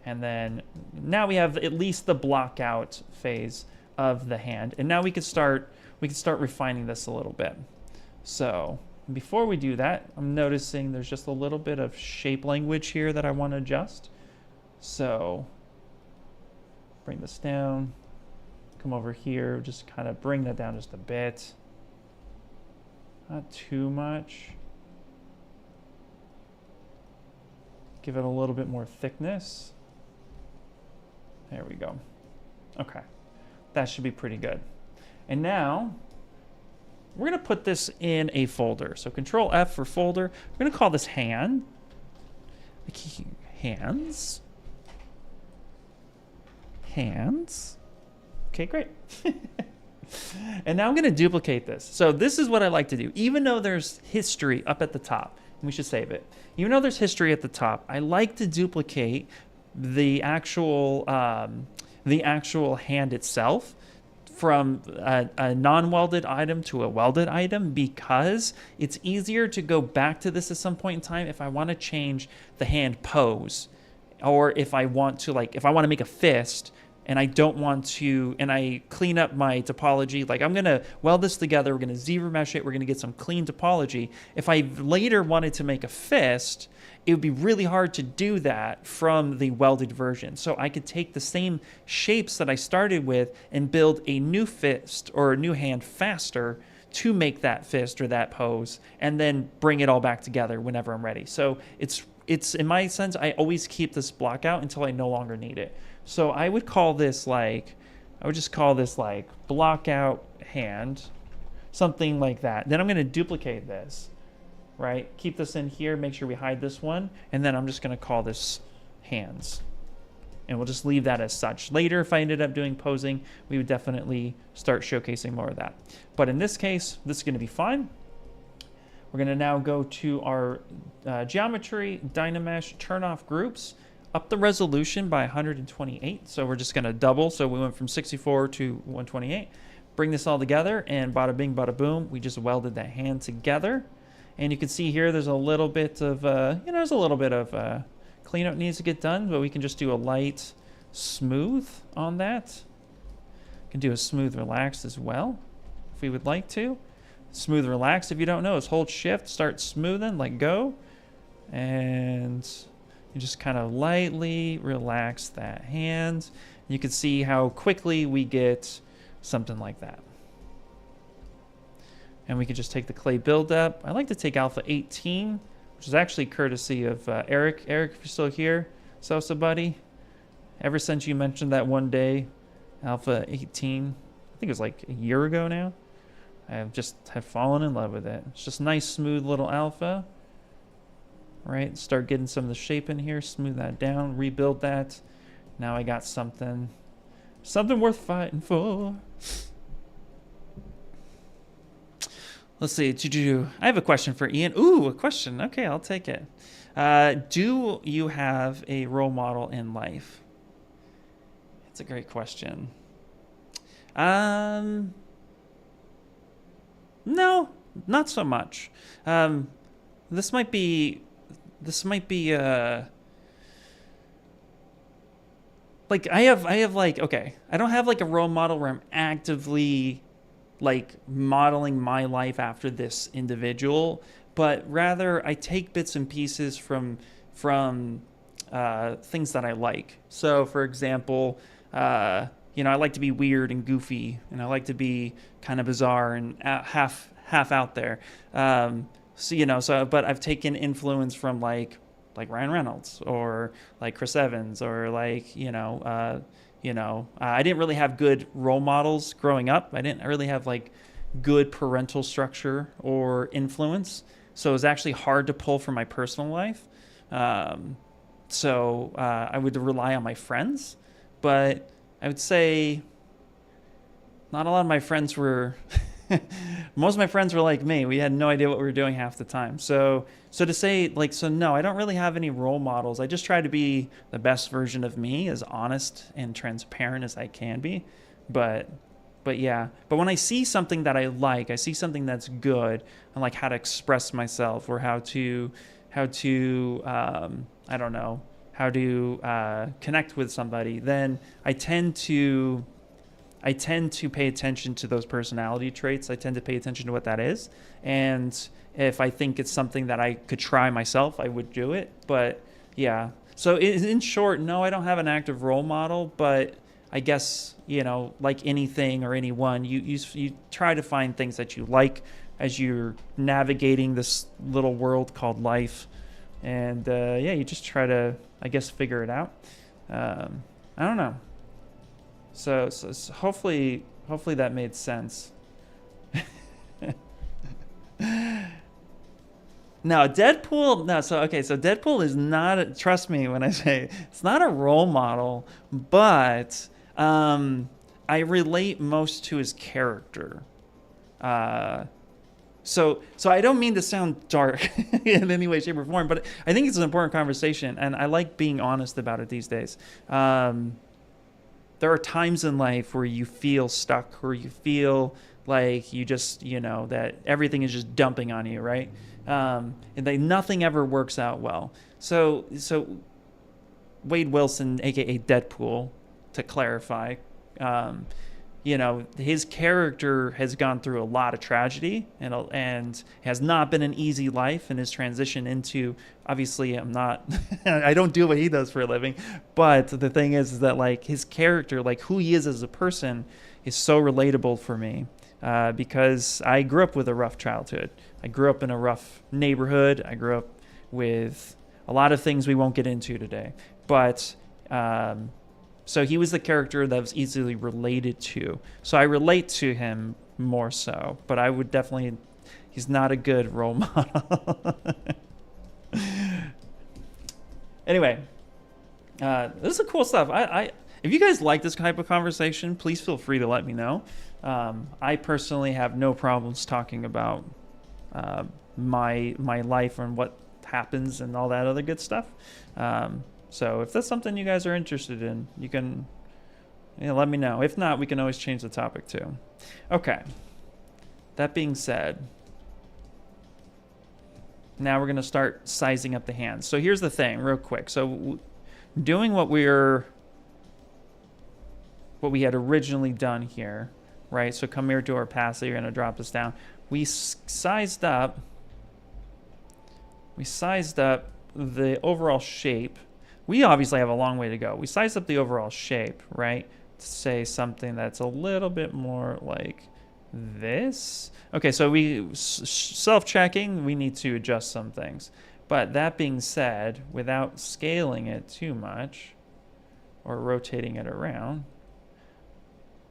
And then now we have at least the block out phase of the hand. And now we can start refining this a little bit. So before we do that, I'm noticing there's just a little bit of shape language here that I want to adjust. So bring this down, come over here, just kind of bring that down just a bit. Not too much. Give it a little bit more thickness. There we go. Okay, that should be pretty good. And now we're going to put this in a folder. So Control F for folder. We're going to call this hand. Hands. Hands. Okay, great. And now I'm going to duplicate this. So this is what I like to do. Even though there's history up at the top, and we should save it. Even though there's history at the top, I like to duplicate the actual hand itself from a non-welded item to a welded item, because it's easier to go back to this at some point in time if I want to change the hand pose, or if I want to, like, if I want to make a fist and I don't want to, and I clean up my topology, like I'm going to weld this together, we're going to ZBrush it, we're going to get some clean topology. If I later wanted to make a fist, it would be really hard to do that from the welded version. So I could take the same shapes that I started with and build a new fist or a new hand faster to make that fist or that pose, and then bring it all back together whenever I'm ready. So it's in my sense, I always keep this block out until I no longer need it. So I would call this like, I would just call this like block out hand, something like that. Then I'm going to duplicate this, right? Keep this in here, make sure we hide this one, and then I'm just going to call this hands. And we'll just leave that as such. Later, if I ended up doing posing, we would definitely start showcasing more of that. But in this case, this is going to be fine. We're going to now go to our geometry, DynaMesh, turn off groups, up the resolution by 128. So we're just going to double. So we went from 64 to 128. Bring this all together, and bada bing, bada boom, we just welded that hand together. And you can see here, there's a little bit of, there's a little bit of cleanup needs to get done, but we can just do a light smooth on that. We can do a smooth relaxed as well, if we would like to. Smooth relaxed, if you don't know, is hold shift, start smoothing, let go, and you just kind of lightly relax that hand. You can see how quickly we get something like that. And we can just take the clay buildup. I like to take alpha 18, which is actually courtesy of Eric. Eric, if you're still here, Sosa buddy, ever since you mentioned that one day, alpha 18, I think it was like a year ago now, I have fallen in love with it. It's just nice, smooth little alpha. Right, start getting some of the shape in here, smooth that down, rebuild that. Now I got something worth fighting for. Let's see. I have a question for Ian. Ooh, a question. Okay, I'll take it. Do you have a role model in life? It's a great question. No, not so much. This might be like I have like, okay, I don't have like a role model where I'm actively like modeling my life after this individual, but rather I take bits and pieces from things that I like. So for example, I like to be weird and goofy, and I like to be kind of bizarre and half out there. But I've taken influence from like Ryan Reynolds or like Chris Evans or I didn't really have good role models growing up. I didn't really have like good parental structure or influence. So it was actually hard to pull from my personal life. So I would rely on my friends, but I would say not a lot of my friends were, most of my friends were like me. We had no idea what we were doing half the time. So to say like, so no, I don't really have any role models. I just try to be the best version of me, as honest and transparent as I can be. But yeah, but when I see something that I like, I see something that's good, and like how to express myself or how to I don't know, how to connect with somebody, then I tend to pay attention to those personality traits. I tend to pay attention to what that is. And if I think it's something that I could try myself, I would do it. But yeah, so in short, no, I don't have an active role model, but I guess, you know, like anything or anyone, you try to find things that you like as you're navigating this little world called life. And yeah, you just try to, I guess, figure it out. I don't know. So hopefully that made sense. No, Deadpool. No, so Deadpool is not. Trust me when I say it's not a role model, but I relate most to his character. So I don't mean to sound dark in any way, shape, or form, but I think it's an important conversation, and I like being honest about it these days. There are times in life where you feel stuck, or you feel like you just, you know, that everything is just dumping on you, right? And that nothing ever works out well. So Wade Wilson, aka Deadpool, to clarify, you know, his character has gone through a lot of tragedy and has not been an easy life, and his transition into, obviously I'm not, I don't do what he does for a living, but the thing is that like his character, like who he is as a person, is so relatable for me, because I grew up with a rough childhood. I grew up in a rough neighborhood. I grew up with a lot of things we won't get into today, but so he was the character that was easily related to. So I relate to him more so, but I would definitely, he's not a good role model. Anyway, this is cool stuff. If you guys like this type of conversation, please feel free to let me know. I personally have no problems talking about my life and what happens and all that other good stuff. So if that's something you guys are interested in, you can, you know, let me know. If not, we can always change the topic too. Okay. That being said, now we're going to start sizing up the hands. So here's the thing, real quick. So doing what we had originally done here, right? So come here to our opacity. You're going to drop this down. We sized up the overall shape. We obviously have a long way to go. We sized up the overall shape, right? To say something that's a little bit more like this. Okay, so we self-checking, we need to adjust some things. But that being said, without scaling it too much or rotating it around,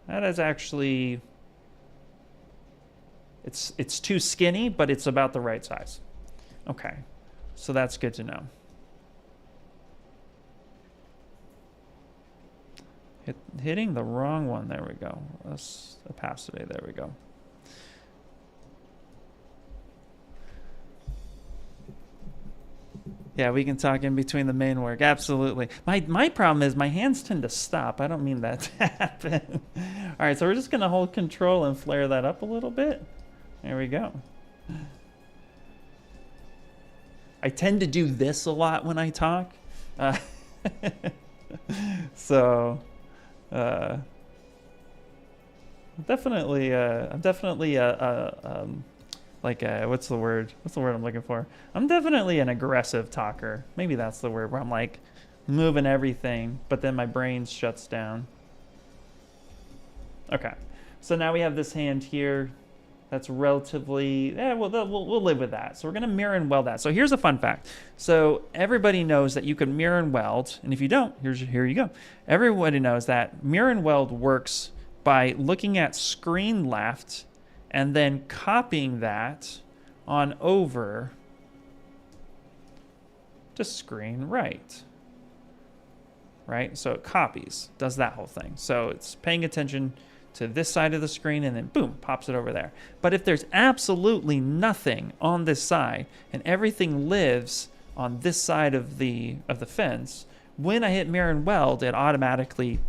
that is actually, it's too skinny, but it's about the right size. Okay, so that's good to know. Hitting the wrong one. There we go. That's opacity. There we go. Yeah, we can talk in between the main work. Absolutely. My problem is my hands tend to stop. I don't mean that to happen. All right, so we're just going to hold control and flare that up a little bit. There we go. I tend to do this a lot when I talk. So... I'm definitely like what's the word I'm looking for? I'm definitely an aggressive talker. Maybe that's the word, where I'm like moving everything, but then my brain shuts down. Okay, so now we have this hand here that's relatively, we'll live with that. So we're gonna mirror and weld that. So here's a fun fact. So everybody knows that you can mirror and weld, and if you don't, here you go. Everybody knows that mirror and weld works by looking at screen left and then copying that on over to screen right. right? So it copies, does that whole thing. So it's paying attention to this side of the screen and then boom, pops it over there. But if there's absolutely nothing on this side and everything lives on this side of the fence, when I hit mirror and weld, it automatically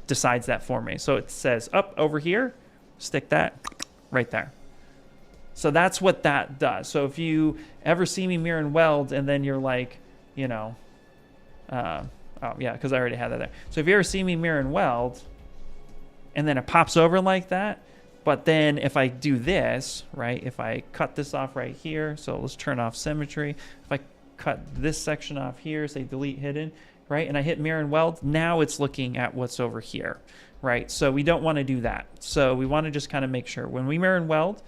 decides that for me. So it says up over here, stick that right there. So that's what that does. So if you ever see me mirror and weld and then you're like, you know, oh yeah, because I already had that there. So if you ever see me mirror and weld and then it pops over like that, but then if I do this, right, if I cut this off right here, so let's turn off symmetry. If I cut this section off here, say delete hidden, right, and I hit mirror and weld, now it's looking at what's over here, right? So we don't want to do that. So we want to just kind of make sure when we mirror and weld,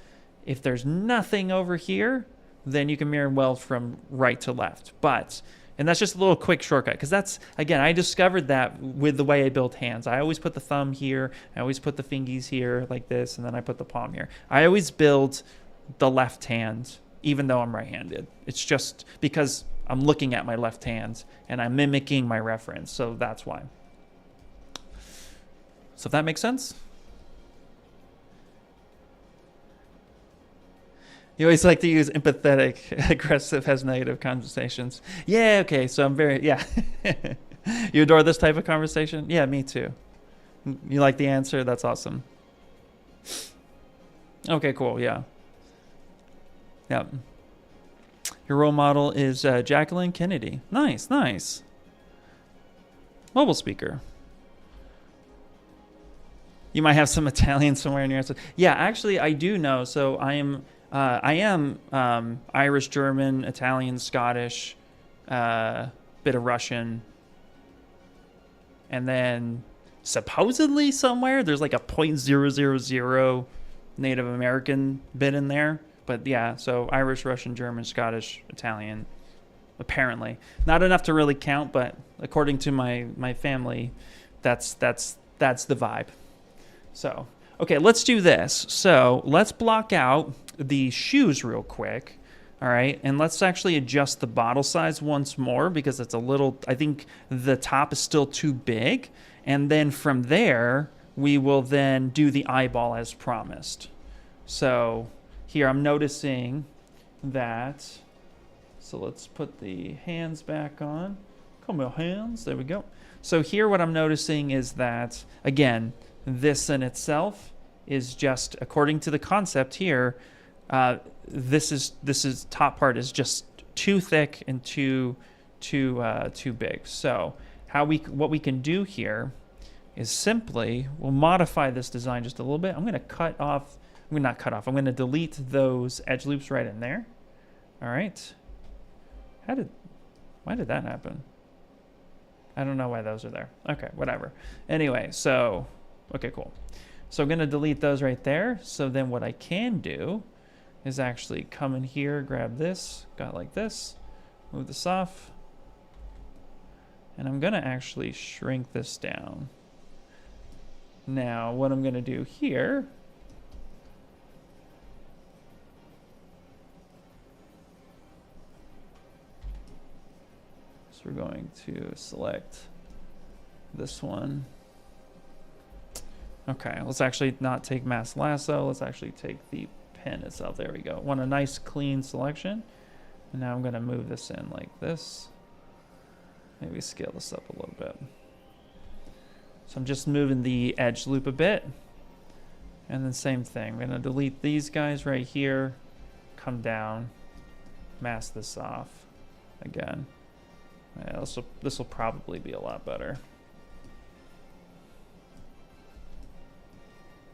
if there's nothing over here, then you can mirror and weld from right to left. And that's just a little quick shortcut, because that's, again, I discovered that with the way I build hands. I always put the thumb here, I always put the fingies here like this, and then I put the palm here. I always build the left hand, even though I'm right-handed. It's just because I'm looking at my left hand and I'm mimicking my reference, so that's why. So if that makes sense? You always like to use empathetic, aggressive, has negative conversations. Yeah, okay, so I'm very, yeah. You adore this type of conversation? Yeah, me too. You like the answer? That's awesome. Okay, cool, yeah. Yeah. Your role model is Jacqueline Kennedy. Nice, nice. Mobile speaker. You might have some Italian somewhere in your answer. Yeah, actually, I do know. So I am Irish, German, Italian, Scottish, bit of Russian, and then supposedly somewhere there's like a 0.000 Native American bit in there. But yeah, so Irish, Russian, German, Scottish, Italian, apparently. Not enough to really count, but according to my family, that's the vibe. So, okay, let's do this. So let's block out the shoes real quick. All right, and let's actually adjust the bottle size once more because it's a little, I think the top is still too big. And then from there, we will then do the eyeball as promised. So here I'm noticing that, so let's put the hands back on. Come on, hands, there we go. So here what I'm noticing is that, again, this in itself is just, according to the concept here, this is top part is just too thick and too big. So what we can do here is simply, we'll modify this design just a little bit. I'm going to cut off, I'm going to delete those edge loops right in there. All right. Why did that happen? I don't know why those are there. Okay, whatever. Anyway, so, okay, cool. So I'm going to delete those right there. So then what I can do is actually come in here, grab this, got like this, move this off, and I'm going to actually shrink this down. Now, what I'm going to do here is we're going to select this one. Okay, let's actually not take mass lasso. Let's actually take the pen itself. There we go. Want a nice clean selection. And now I'm going to move this in like this. Maybe scale this up a little bit. So I'm just moving the edge loop a bit. And then same thing. I'm going to delete these guys right here. Come down. Mask this off again. Yeah, this will probably be a lot better.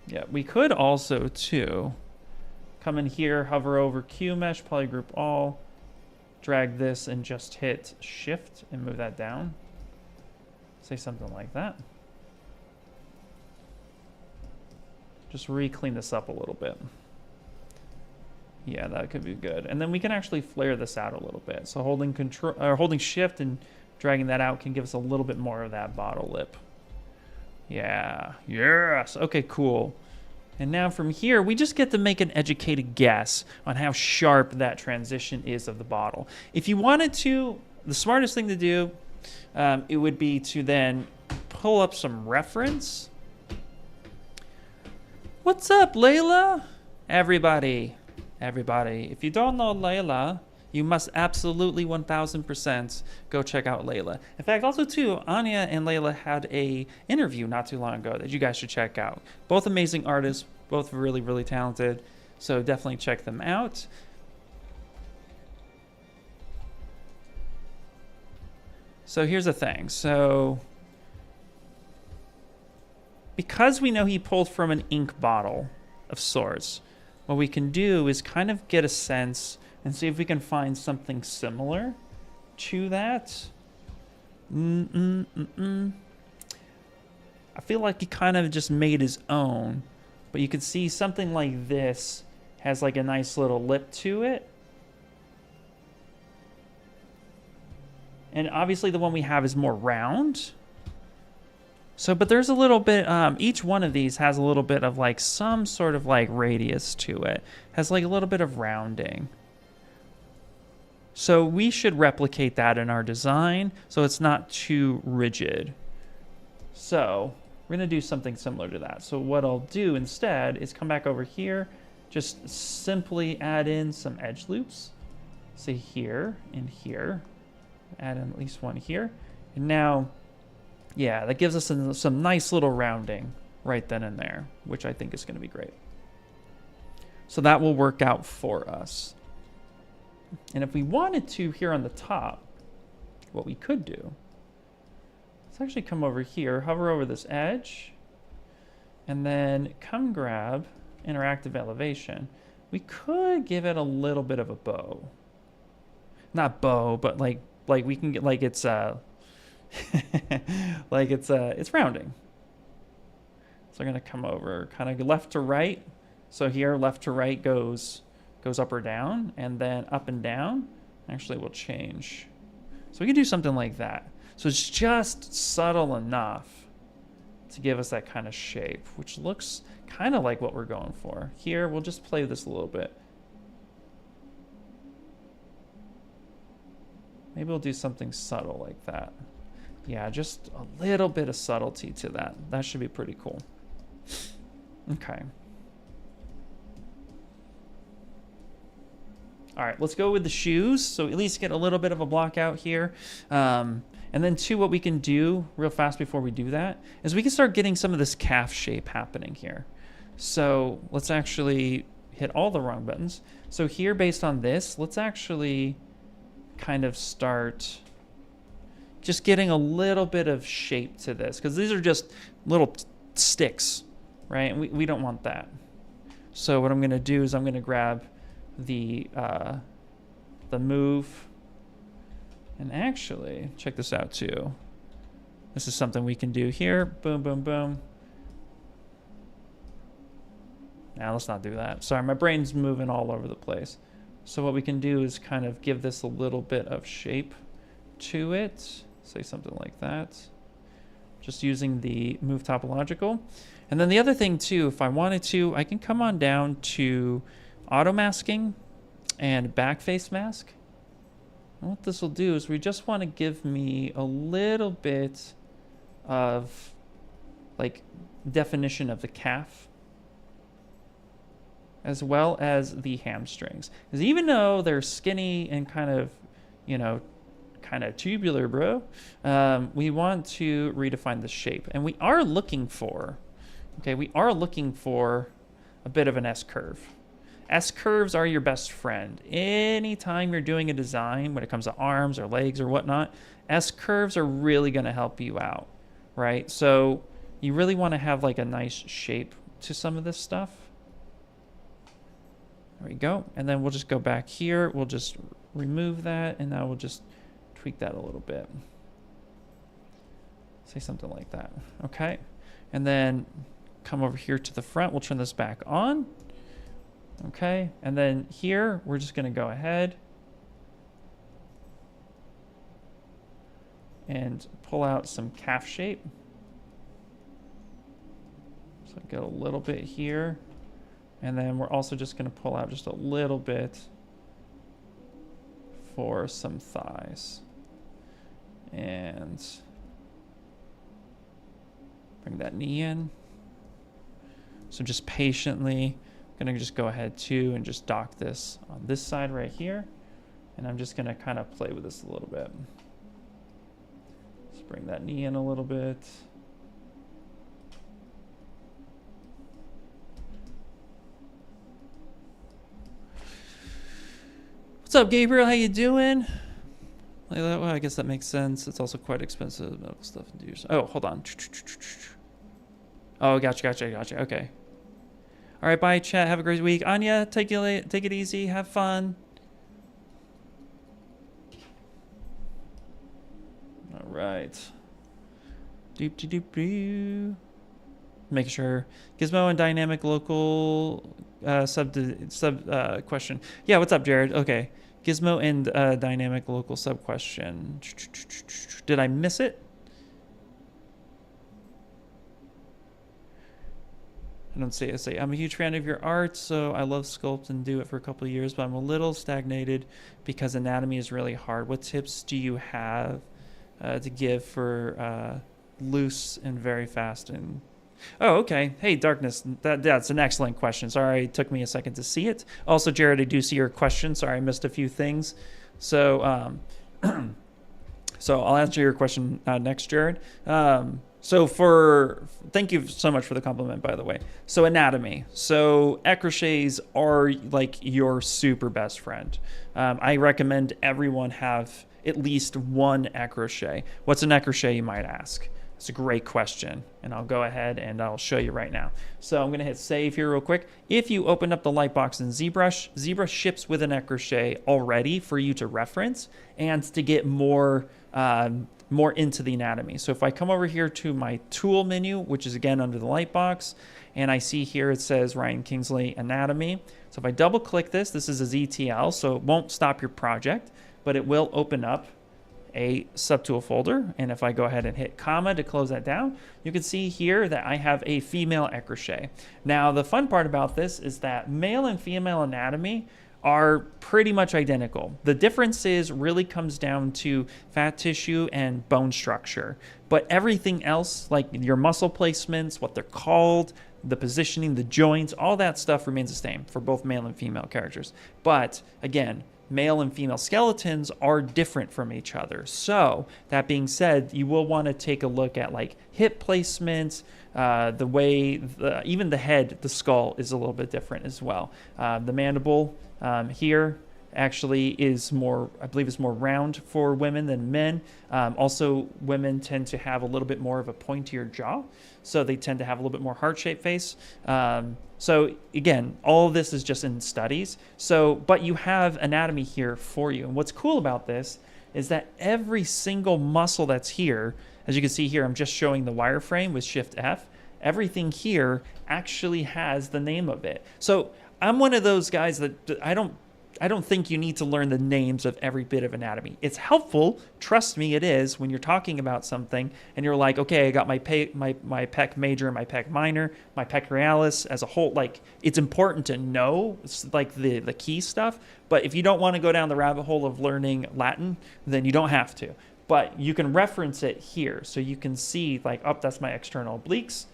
Yeah, we could also, too, come in here, hover over QMesh, polygroup all, drag this, and just hit Shift and move that down. Say something like that. Just re-clean this up a little bit. Yeah, that could be good. And then we can actually flare this out a little bit. So holding Shift and dragging that out can give us a little bit more of that bottle lip. Yeah, yes, okay, cool. And now from here, we just get to make an educated guess on how sharp that transition is of the bottle. If you wanted to, the smartest thing to do, it would be to then pull up some reference. What's up, Layla? Everybody, if you don't know Layla, you must absolutely 1000% go check out Layla. In fact, also too, Anya and Layla had a interview not too long ago that you guys should check out. Both amazing artists, both really, really talented. So definitely check them out. So here's the thing. So because we know he pulled from an ink bottle of sorts, what we can do is kind of get a sense and see if we can find something similar to that. I feel like he kind of just made his own, but you can see something like this has like a nice little lip to it. And obviously the one we have is more round. So, but there's a little bit, each one of these has a little bit of like some sort of like radius to it. Has like a little bit of rounding. So we should replicate that in our design so it's not too rigid. So we're gonna do something similar to that. So what I'll do instead is come back over here, just simply add in some edge loops. Say here and here, add in at least one here. And now, yeah, that gives us some nice little rounding right then and there, which I think is gonna be great. So that will work out for us. And if we wanted to here on the top, what we could do, let's actually come over here, hover over this edge, and then come grab interactive elevation. We could give it a little bit of a bow. Not bow, but like we can get like it's like it's rounding. So we're gonna come over kind of left to right. So here left to right goes up or down, and then up and down actually will change. So we can do something like that. So it's just subtle enough to give us that kind of shape, which looks kind of like what we're going for. Here, we'll just play this a little bit. Maybe we'll do something subtle like that. Yeah, just a little bit of subtlety to that. That should be pretty cool. Okay. All right, let's go with the shoes. So at least get a little bit of a block out here. And then two, what we can do real fast before we do that is we can start getting some of this calf shape happening here. So let's actually hit all the wrong buttons. So here, based on this, let's actually kind of start just getting a little bit of shape to this, because these are just little sticks, right? And we don't want that. So what I'm gonna do is I'm gonna grab the move, and actually check this out too. This is something we can do here. Boom, boom, boom. Now let's not do that. Sorry, my brain's moving all over the place. So what we can do is kind of give this a little bit of shape to it. Say something like that. Just using the move topological. And then the other thing too, if I wanted to, I can come on down to auto masking and backface mask. And what this will do is we just want to give me a little bit of like definition of the calf as well as the hamstrings. Because even though they're skinny and kind of, you know, kind of tubular, bro, we want to redefine the shape. And we are looking for, we are looking for a bit of an S-curve. S-curves are your best friend. Anytime you're doing a design, when it comes to arms or legs or whatnot, S-curves are really gonna help you out, right? So you really wanna have like a nice shape to some of this stuff. There we go. And then we'll just go back here. We'll just remove that, and now we'll just tweak that a little bit. Say something like that, okay? And then come over here to the front. We'll turn this back on. Okay, and then here, we're just gonna go ahead and pull out some calf shape. So get a little bit here. And then we're also just gonna pull out just a little bit for some thighs. And Bring that knee in. So just patiently, I'm gonna just go ahead too and just dock this on this side right here. And I'm just gonna kind of play with this a little bit. Let's bring that knee in a little bit. What's up, Gabriel? How you doing? Well, I guess that makes sense. It's also quite expensive medical stuff to use. Oh, hold on. Oh, gotcha. Okay. All right, bye, chat. Have a great week. Anya, take it easy. Have fun. All right. Doop. Make sure. Gizmo and dynamic local question. Yeah, what's up, Jared? Okay. Gizmo and dynamic local sub question. Did I miss it? I don't say it. I'm a huge fan of your art, so I love sculpt and do it for a couple of years, but I'm a little stagnated because anatomy is really hard. What tips do you have to give for loose and very fast? And oh, okay. Hey, Darkness, that's an excellent question. Sorry, it took me a second to see it. Also, Jared, I do see your question. Sorry, I missed a few things. So, so I'll answer your question next, Jared. Thank you so much for the compliment, by the way. So anatomy. So Acroches are like your super best friend. I recommend everyone have at least one Acroche. What's an Acroche, you might ask? It's a great question, and I'll go ahead and I'll show you right now. So I'm going to hit save here real quick. If you open up the Lightbox in ZBrush ships with an Acroche already for you to reference and to get more into the anatomy. So if I come over here to my tool menu, which is again under the Lightbox, and I see here it says Ryan Kingsley Anatomy. So if I double click this is a ZTL, so it won't stop your project, but it will open up a subtool folder. And if I go ahead and hit comma to close that down, you can see here that I have a female Acroche. Now, the fun part about this is that male and female anatomy are pretty much identical. The differences really comes down to fat tissue and bone structure. But everything else, like your muscle placements, what they're called, the positioning, the joints, all that stuff remains the same for both male and female characters. But again, male and female skeletons are different from each other. So that being said, you will want to take a look at like hip placements, the way, even the head, the skull is a little bit different as well. The mandible here actually is more, I believe is more round for women than men. Also, women tend to have a little bit more of a pointier jaw, so they tend to have a little bit more heart-shaped face. So again, all of this is just in studies. So, but you have anatomy here for you. And what's cool about this is that every single muscle that's here, as you can see here, I'm just showing the wireframe with Shift F. Everything here actually has the name of it. So I'm one of those guys that I don't think you need to learn the names of every bit of anatomy. It's helpful, trust me, it is, when you're talking about something and you're like, okay, I got my pec major and my pec minor, my pectoralis as a whole. Like, it's important to know like the key stuff, but if you don't want to go down the rabbit hole of learning Latin, then you don't have to. But you can reference it here, so you can see like, oh, that's my external obliques,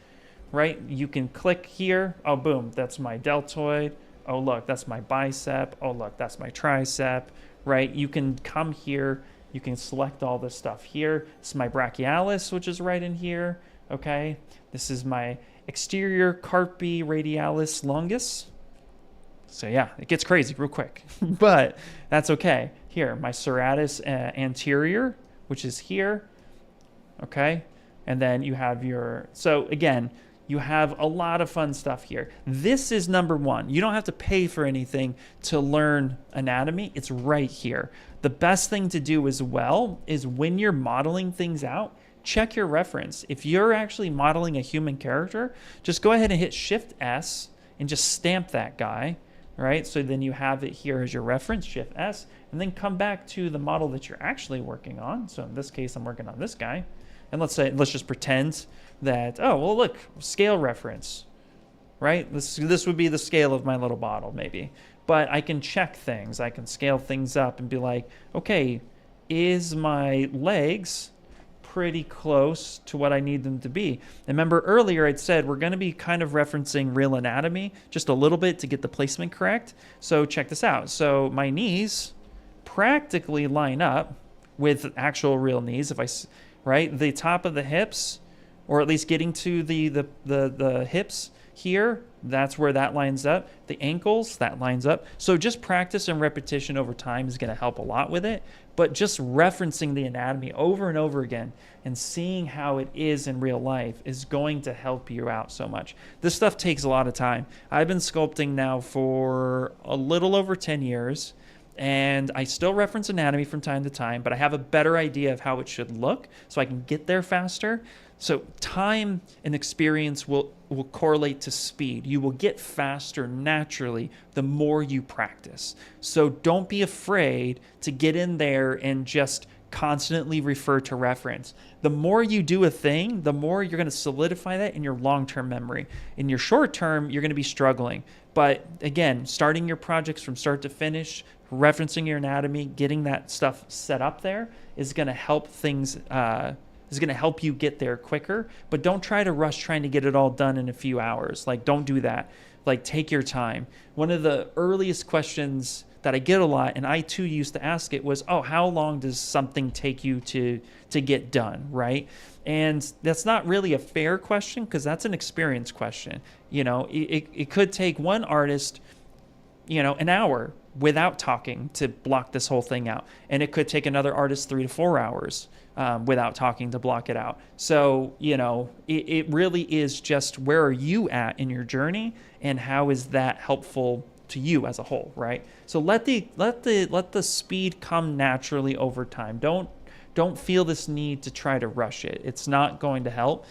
right? You can click here, oh, boom, that's my deltoid. Oh, look, that's my bicep. Oh, look, that's my tricep, right? You can come here. You can select all this stuff here. This is my brachialis, which is right in here, okay? This is my exterior carpi radialis longus. So, yeah, it gets crazy real quick, but that's okay. Here, my serratus anterior, which is here, okay? And then you have your, so again, you have a lot of fun stuff here. This is number one. You don't have to pay for anything to learn anatomy. It's right here. The best thing to do as well is when you're modeling things out, check your reference. If you're actually modeling a human character, just go ahead and hit Shift S and just stamp that guy, right? So then you have it here as your reference, Shift S, and then come back to the model that you're actually working on. So in this case, I'm working on this guy. And let's just pretend that, oh, well, look, scale reference, right? This would be the scale of my little bottle, maybe. But I can check things. I can scale things up and be like, okay, is my legs pretty close to what I need them to be. And remember earlier I'd said we're going to be kind of referencing real anatomy just a little bit to get the placement correct. So check this out. So my knees practically line up with actual real knees. If I, right, the top of the hips, or at least getting to the hips here, that's where that lines up. The ankles, that lines up. So just practice and repetition over time is going to help a lot with it. But just referencing the anatomy over and over again and seeing how it is in real life is going to help you out so much. This stuff takes a lot of time. I've been sculpting now for a little over 10 years. And I still reference anatomy from time to time, but I have a better idea of how it should look so I can get there faster. So time and experience will correlate to speed. You will get faster naturally the more you practice. So don't be afraid to get in there and just constantly refer to reference. The more you do a thing, the more you're going to solidify that in your long-term memory. In your short term, you're going to be struggling. But again, starting your projects from start to finish, referencing your anatomy, getting that stuff set up there is going to help things, is going to help you get there quicker. But don't try to rush trying to get it all done in a few hours. Like, don't do that. Like, take your time. One of the earliest questions that I get a lot, and I too used to ask it, was, oh, how long does something take you to get done, right? And that's not really a fair question because that's an experience question. You know, it could take one artist, you know, an hour without talking to block this whole thing out. And it could take another artist 3 to 4 hours without talking to block it out. So, you know, it really is just where are you at in your journey and how is that helpful to you as a whole, right? So let the speed come naturally over time. Don't feel this need to try to rush it. It's not going to help.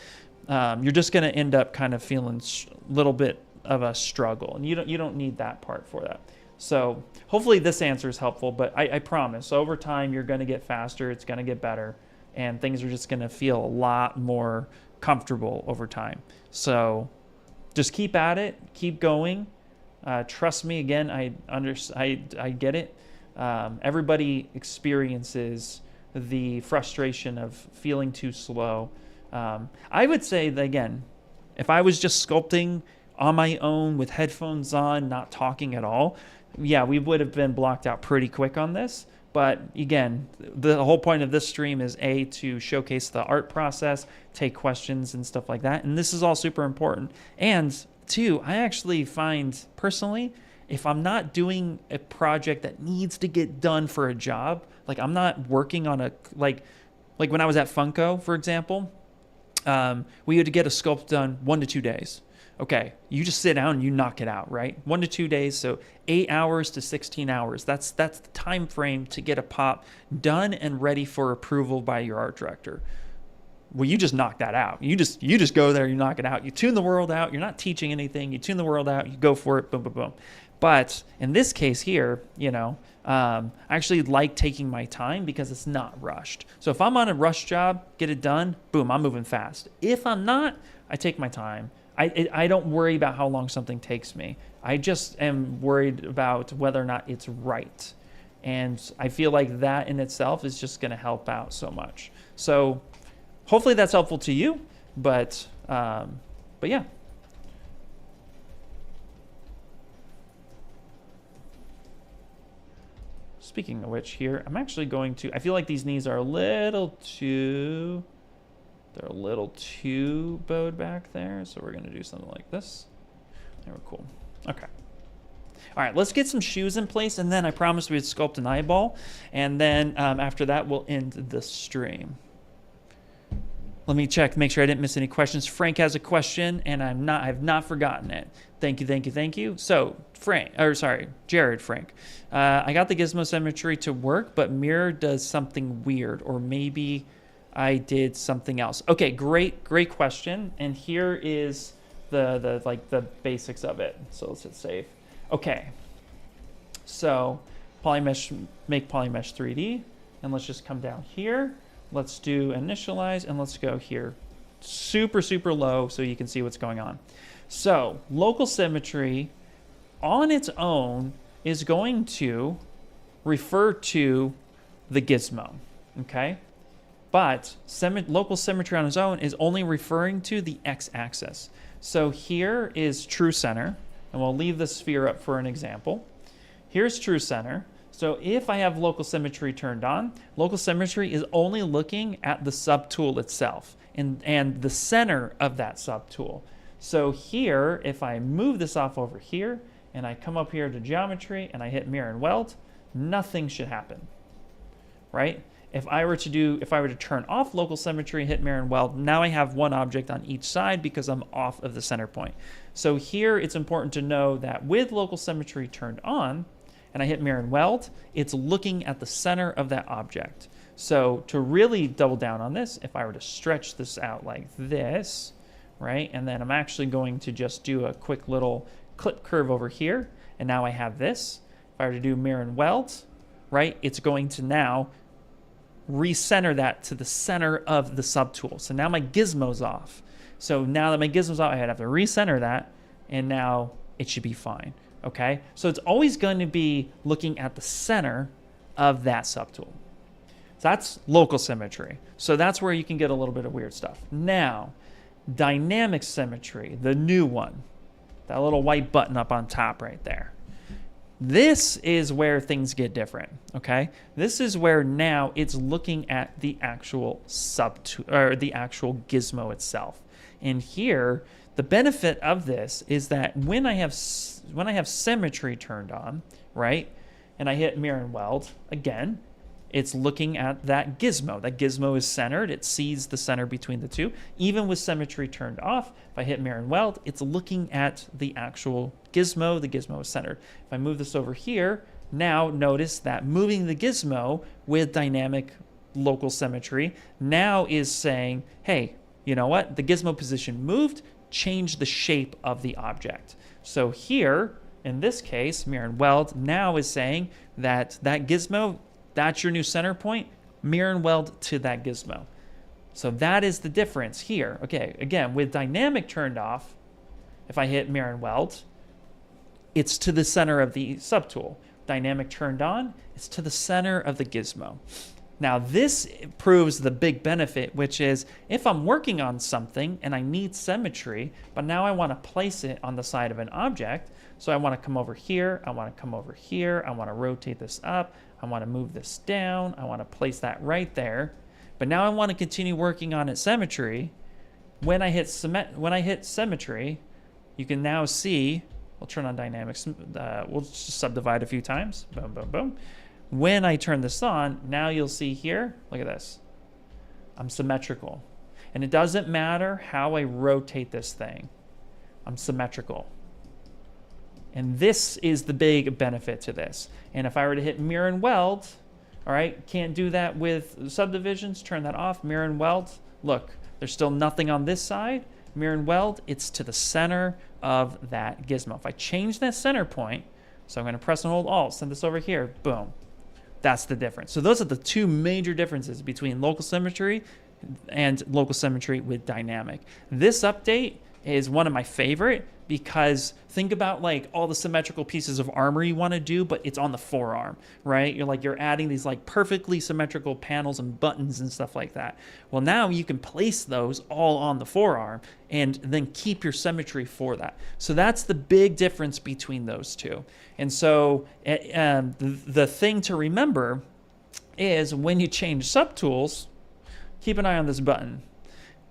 You're just going to end up kind of feeling a little bit of a struggle, and you don't need that part for that. So hopefully this answer is helpful, but I promise over time you're going to get faster, it's going to get better, and things are just going to feel a lot more comfortable over time. So just keep at it, keep going. Trust me, again, I get it. Everybody experiences the frustration of feeling too slow. I would say that, again, if I was just sculpting on my own with headphones on, not talking at all, yeah, we would have been blocked out pretty quick on this. But again, the whole point of this stream is to showcase the art process, take questions and stuff like that. And this is all super important. And two, I actually find personally, if I'm not doing a project that needs to get done for a job, like I'm not working on a, like when I was at Funko, for example, we had to get a sculpt done 1 to 2 days. Okay, you just sit down and you knock it out, right? 1 to 2 days, so 8 hours to 16 hours. That's the time frame to get a pop done and ready for approval by your art director. Well, you just knock that out. You just go there, you knock it out. You tune the world out. You're not teaching anything. You tune the world out. You go for it. Boom, boom, boom. But in this case here, you know, I actually like taking my time because it's not rushed. So if I'm on a rush job, get it done, boom, I'm moving fast. If I'm not, I take my time. I don't worry about how long something takes me. I just am worried about whether or not it's right. And I feel like that in itself is just going to help out so much. So hopefully that's helpful to you, but yeah. Speaking of which here, I'm actually going to, I feel like these knees are a little too bowed back there. So we're going to do something like this. They were cool. Okay. All right, let's get some shoes in place, and then I promised we'd sculpt an eyeball, and then after that, we'll end the stream. Let me check, make sure I didn't miss any questions. Frank has a question, and I've not forgotten it. Thank you. So, Jared Frank. I got the Gizmo Symmetry to work, but Mirror does something weird, or maybe I did something else. Okay, great question. And here is the basics of it. So let's hit save. Okay. So make Polymesh 3D, and let's just come down here. Let's do initialize, and let's go here. Super low so you can see what's going on. So local symmetry on its own is going to refer to the gizmo, okay? But local symmetry on its own is only referring to the x-axis. So here is true center, and we'll leave the sphere up for an example. Here's true center. So if I have local symmetry turned on, local symmetry is only looking at the subtool itself and the center of that subtool. So here, if I move this off over here and I come up here to geometry and I hit mirror and weld, nothing should happen, right? If I were to turn off local symmetry and hit mirror and weld, now I have one object on each side because I'm off of the center point. So here it's important to know that with local symmetry turned on, and I hit mirror and weld, it's looking at the center of that object. So to really double down on this, if I were to stretch this out like this, right, and then I'm actually going to just do a quick little clip curve over here, and now I have this. If I were to do mirror and weld, right, it's going to now recenter that to the center of the subtool. So now my gizmo's off. So now that my gizmo's off, I'd have to recenter that, and now it should be fine. Okay, so it's always going to be looking at the center of that subtool. So that's local symmetry. So that's where you can get a little bit of weird stuff. Now, dynamic symmetry, the new one, that little white button up on top right there. This is where things get different, okay? This is where now it's looking at the actual subtool, or the actual gizmo itself. And here, the benefit of this is that when I have symmetry turned on, right, and I hit mirror and weld, again, it's looking at that gizmo. That gizmo is centered. It sees the center between the two. Even with symmetry turned off, if I hit mirror and weld, it's looking at the actual gizmo. The gizmo is centered. If I move this over here, now notice that moving the gizmo with dynamic local symmetry now is saying, hey, you know what? The gizmo position moved, change the shape of the object. So here, in this case, mirror and weld now is saying that that gizmo, that's your new center point, mirror and weld to that gizmo. So that is the difference here. Okay, again, with dynamic turned off, if I hit mirror and weld, it's to the center of the subtool. Dynamic turned on, it's to the center of the gizmo. Now this proves the big benefit, which is if I'm working on something and I need symmetry, but now I want to place it on the side of an object, so I want to come over here, I want to come over here, I want to rotate this up, I want to move this down, I want to place that right there, but now I want to continue working on its symmetry. When I hit symmetry, you can now see, we'll turn on dynamics, we'll just subdivide a few times, boom, boom, boom. When I turn this on, now you'll see here, look at this. I'm symmetrical. And it doesn't matter how I rotate this thing. I'm symmetrical. And this is the big benefit to this. And if I were to hit mirror and weld, all right, can't do that with subdivisions, turn that off, mirror and weld. Look, there's still nothing on this side. Mirror and weld, it's to the center of that gizmo. If I change that center point, so I'm going to press and hold Alt, send this over here, boom. That's the difference. So those are the two major differences between local symmetry and local symmetry with dynamic. This update is one of my favorite because think about like all the symmetrical pieces of armor you want to do, but it's on the forearm, right? You're adding these like perfectly symmetrical panels and buttons and stuff like that. Well, now you can place those all on the forearm and then keep your symmetry for that. So that's the big difference between those two. And so the thing to remember is when you change subtools, keep an eye on this button.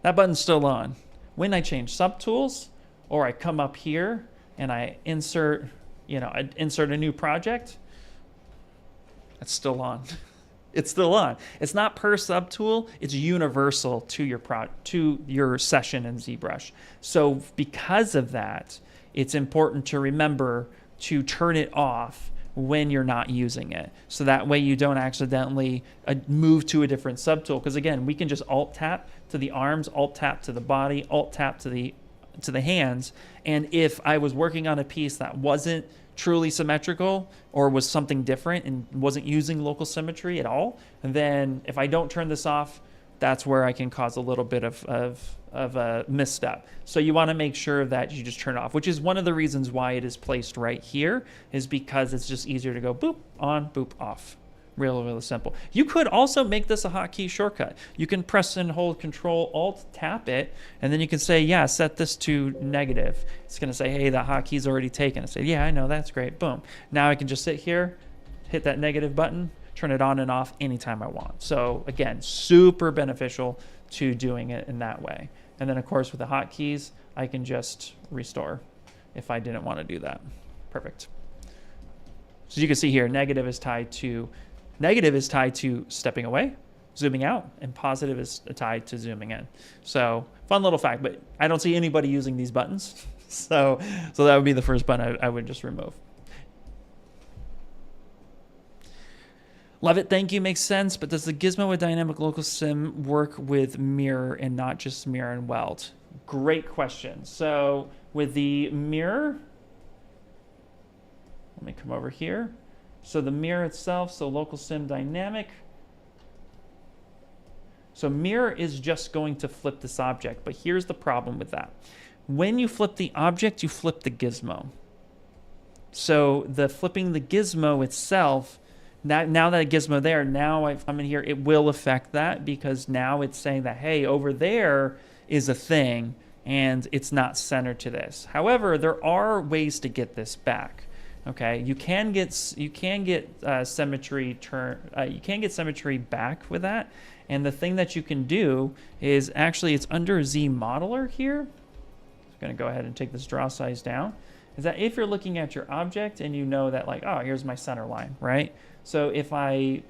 That button's still on. When I change subtools, or I come up here and I insert, I insert a new project, it's still on. It's still on. It's not per subtool, it's universal to your session in ZBrush. So because of that, it's important to remember to turn it off when you're not using it. So that way you don't accidentally move to a different subtool. Because again, we can just Alt tap to the arms, Alt tap to the body, Alt tap to the hands. And if I was working on a piece that wasn't truly symmetrical or was something different and wasn't using local symmetry at all, then if I don't turn this off, that's where I can cause a little bit of a misstep. So you want to make sure that you just turn it off, which is one of the reasons why it is placed right here, is because it's just easier to go boop on, boop off, Really simple. You could also make this a hotkey shortcut. You can press and hold Control Alt, tap it, and then you can say, yeah, set this to negative. It's going to say, hey, that hotkey's already taken. I say, yeah, I know, that's great. Boom. Now I can just sit here, hit that negative button, turn it on and off anytime I want. So again, super beneficial to doing it in that way. And then of course with the hotkeys, I can just restore if I didn't want to do that. Perfect. So you can see here, negative is tied to stepping away, zooming out, and positive is tied to zooming in. So fun little fact, but I don't see anybody using these buttons. So that would be the first button I would just remove. Love it, thank you, makes sense, but does the Gizmo with dynamic local sim work with mirror and not just mirror and weld? Great question. So with the mirror, let me come over here. So the mirror itself, so local sim dynamic. So mirror is just going to flip this object, but here's the problem with that. When you flip the object, you flip the gizmo. So the flipping the gizmo itself, now that gizmo there, now if I'm in here, it will affect that because now it's saying that, hey, over there is a thing and it's not centered to this. However, there are ways to get this back. Okay, you can get symmetry back with that, and the thing that you can do is actually it's under ZModeler here. I'm going to go ahead and take this draw size down. Is that if you're looking at your object and you know that like, oh, here's my center line, right? So if I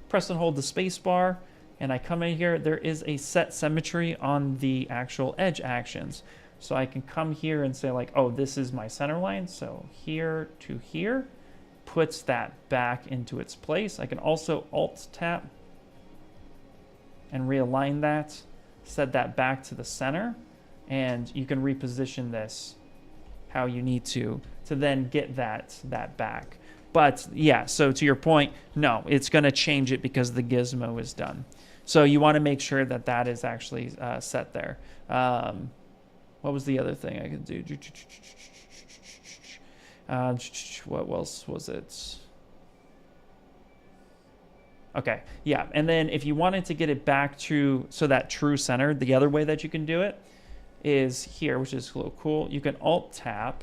press and hold the space bar and I come in here, there is a set symmetry on the actual edge actions. So I can come here and say like, oh, this is my center line. So here to here, puts that back into its place. I can also Alt tap and realign that, set that back to the center, and you can reposition this how you need to then get that back. But yeah, so to your point, no, it's going to change it because the gizmo is done. So you want to make sure that that is actually set there. What was the other thing I could do? What else was it? Okay, yeah, and then if you wanted to get it back to, so that true center, the other way that you can do it is here, which is a little cool. You can Alt tap.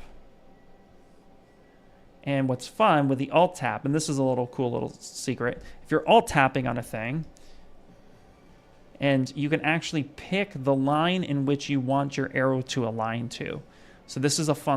And what's fun with the Alt tap, and this is a little cool little secret, if you're Alt tapping on a thing, and you can actually pick the line in which you want your arrow to align to. So this is a fun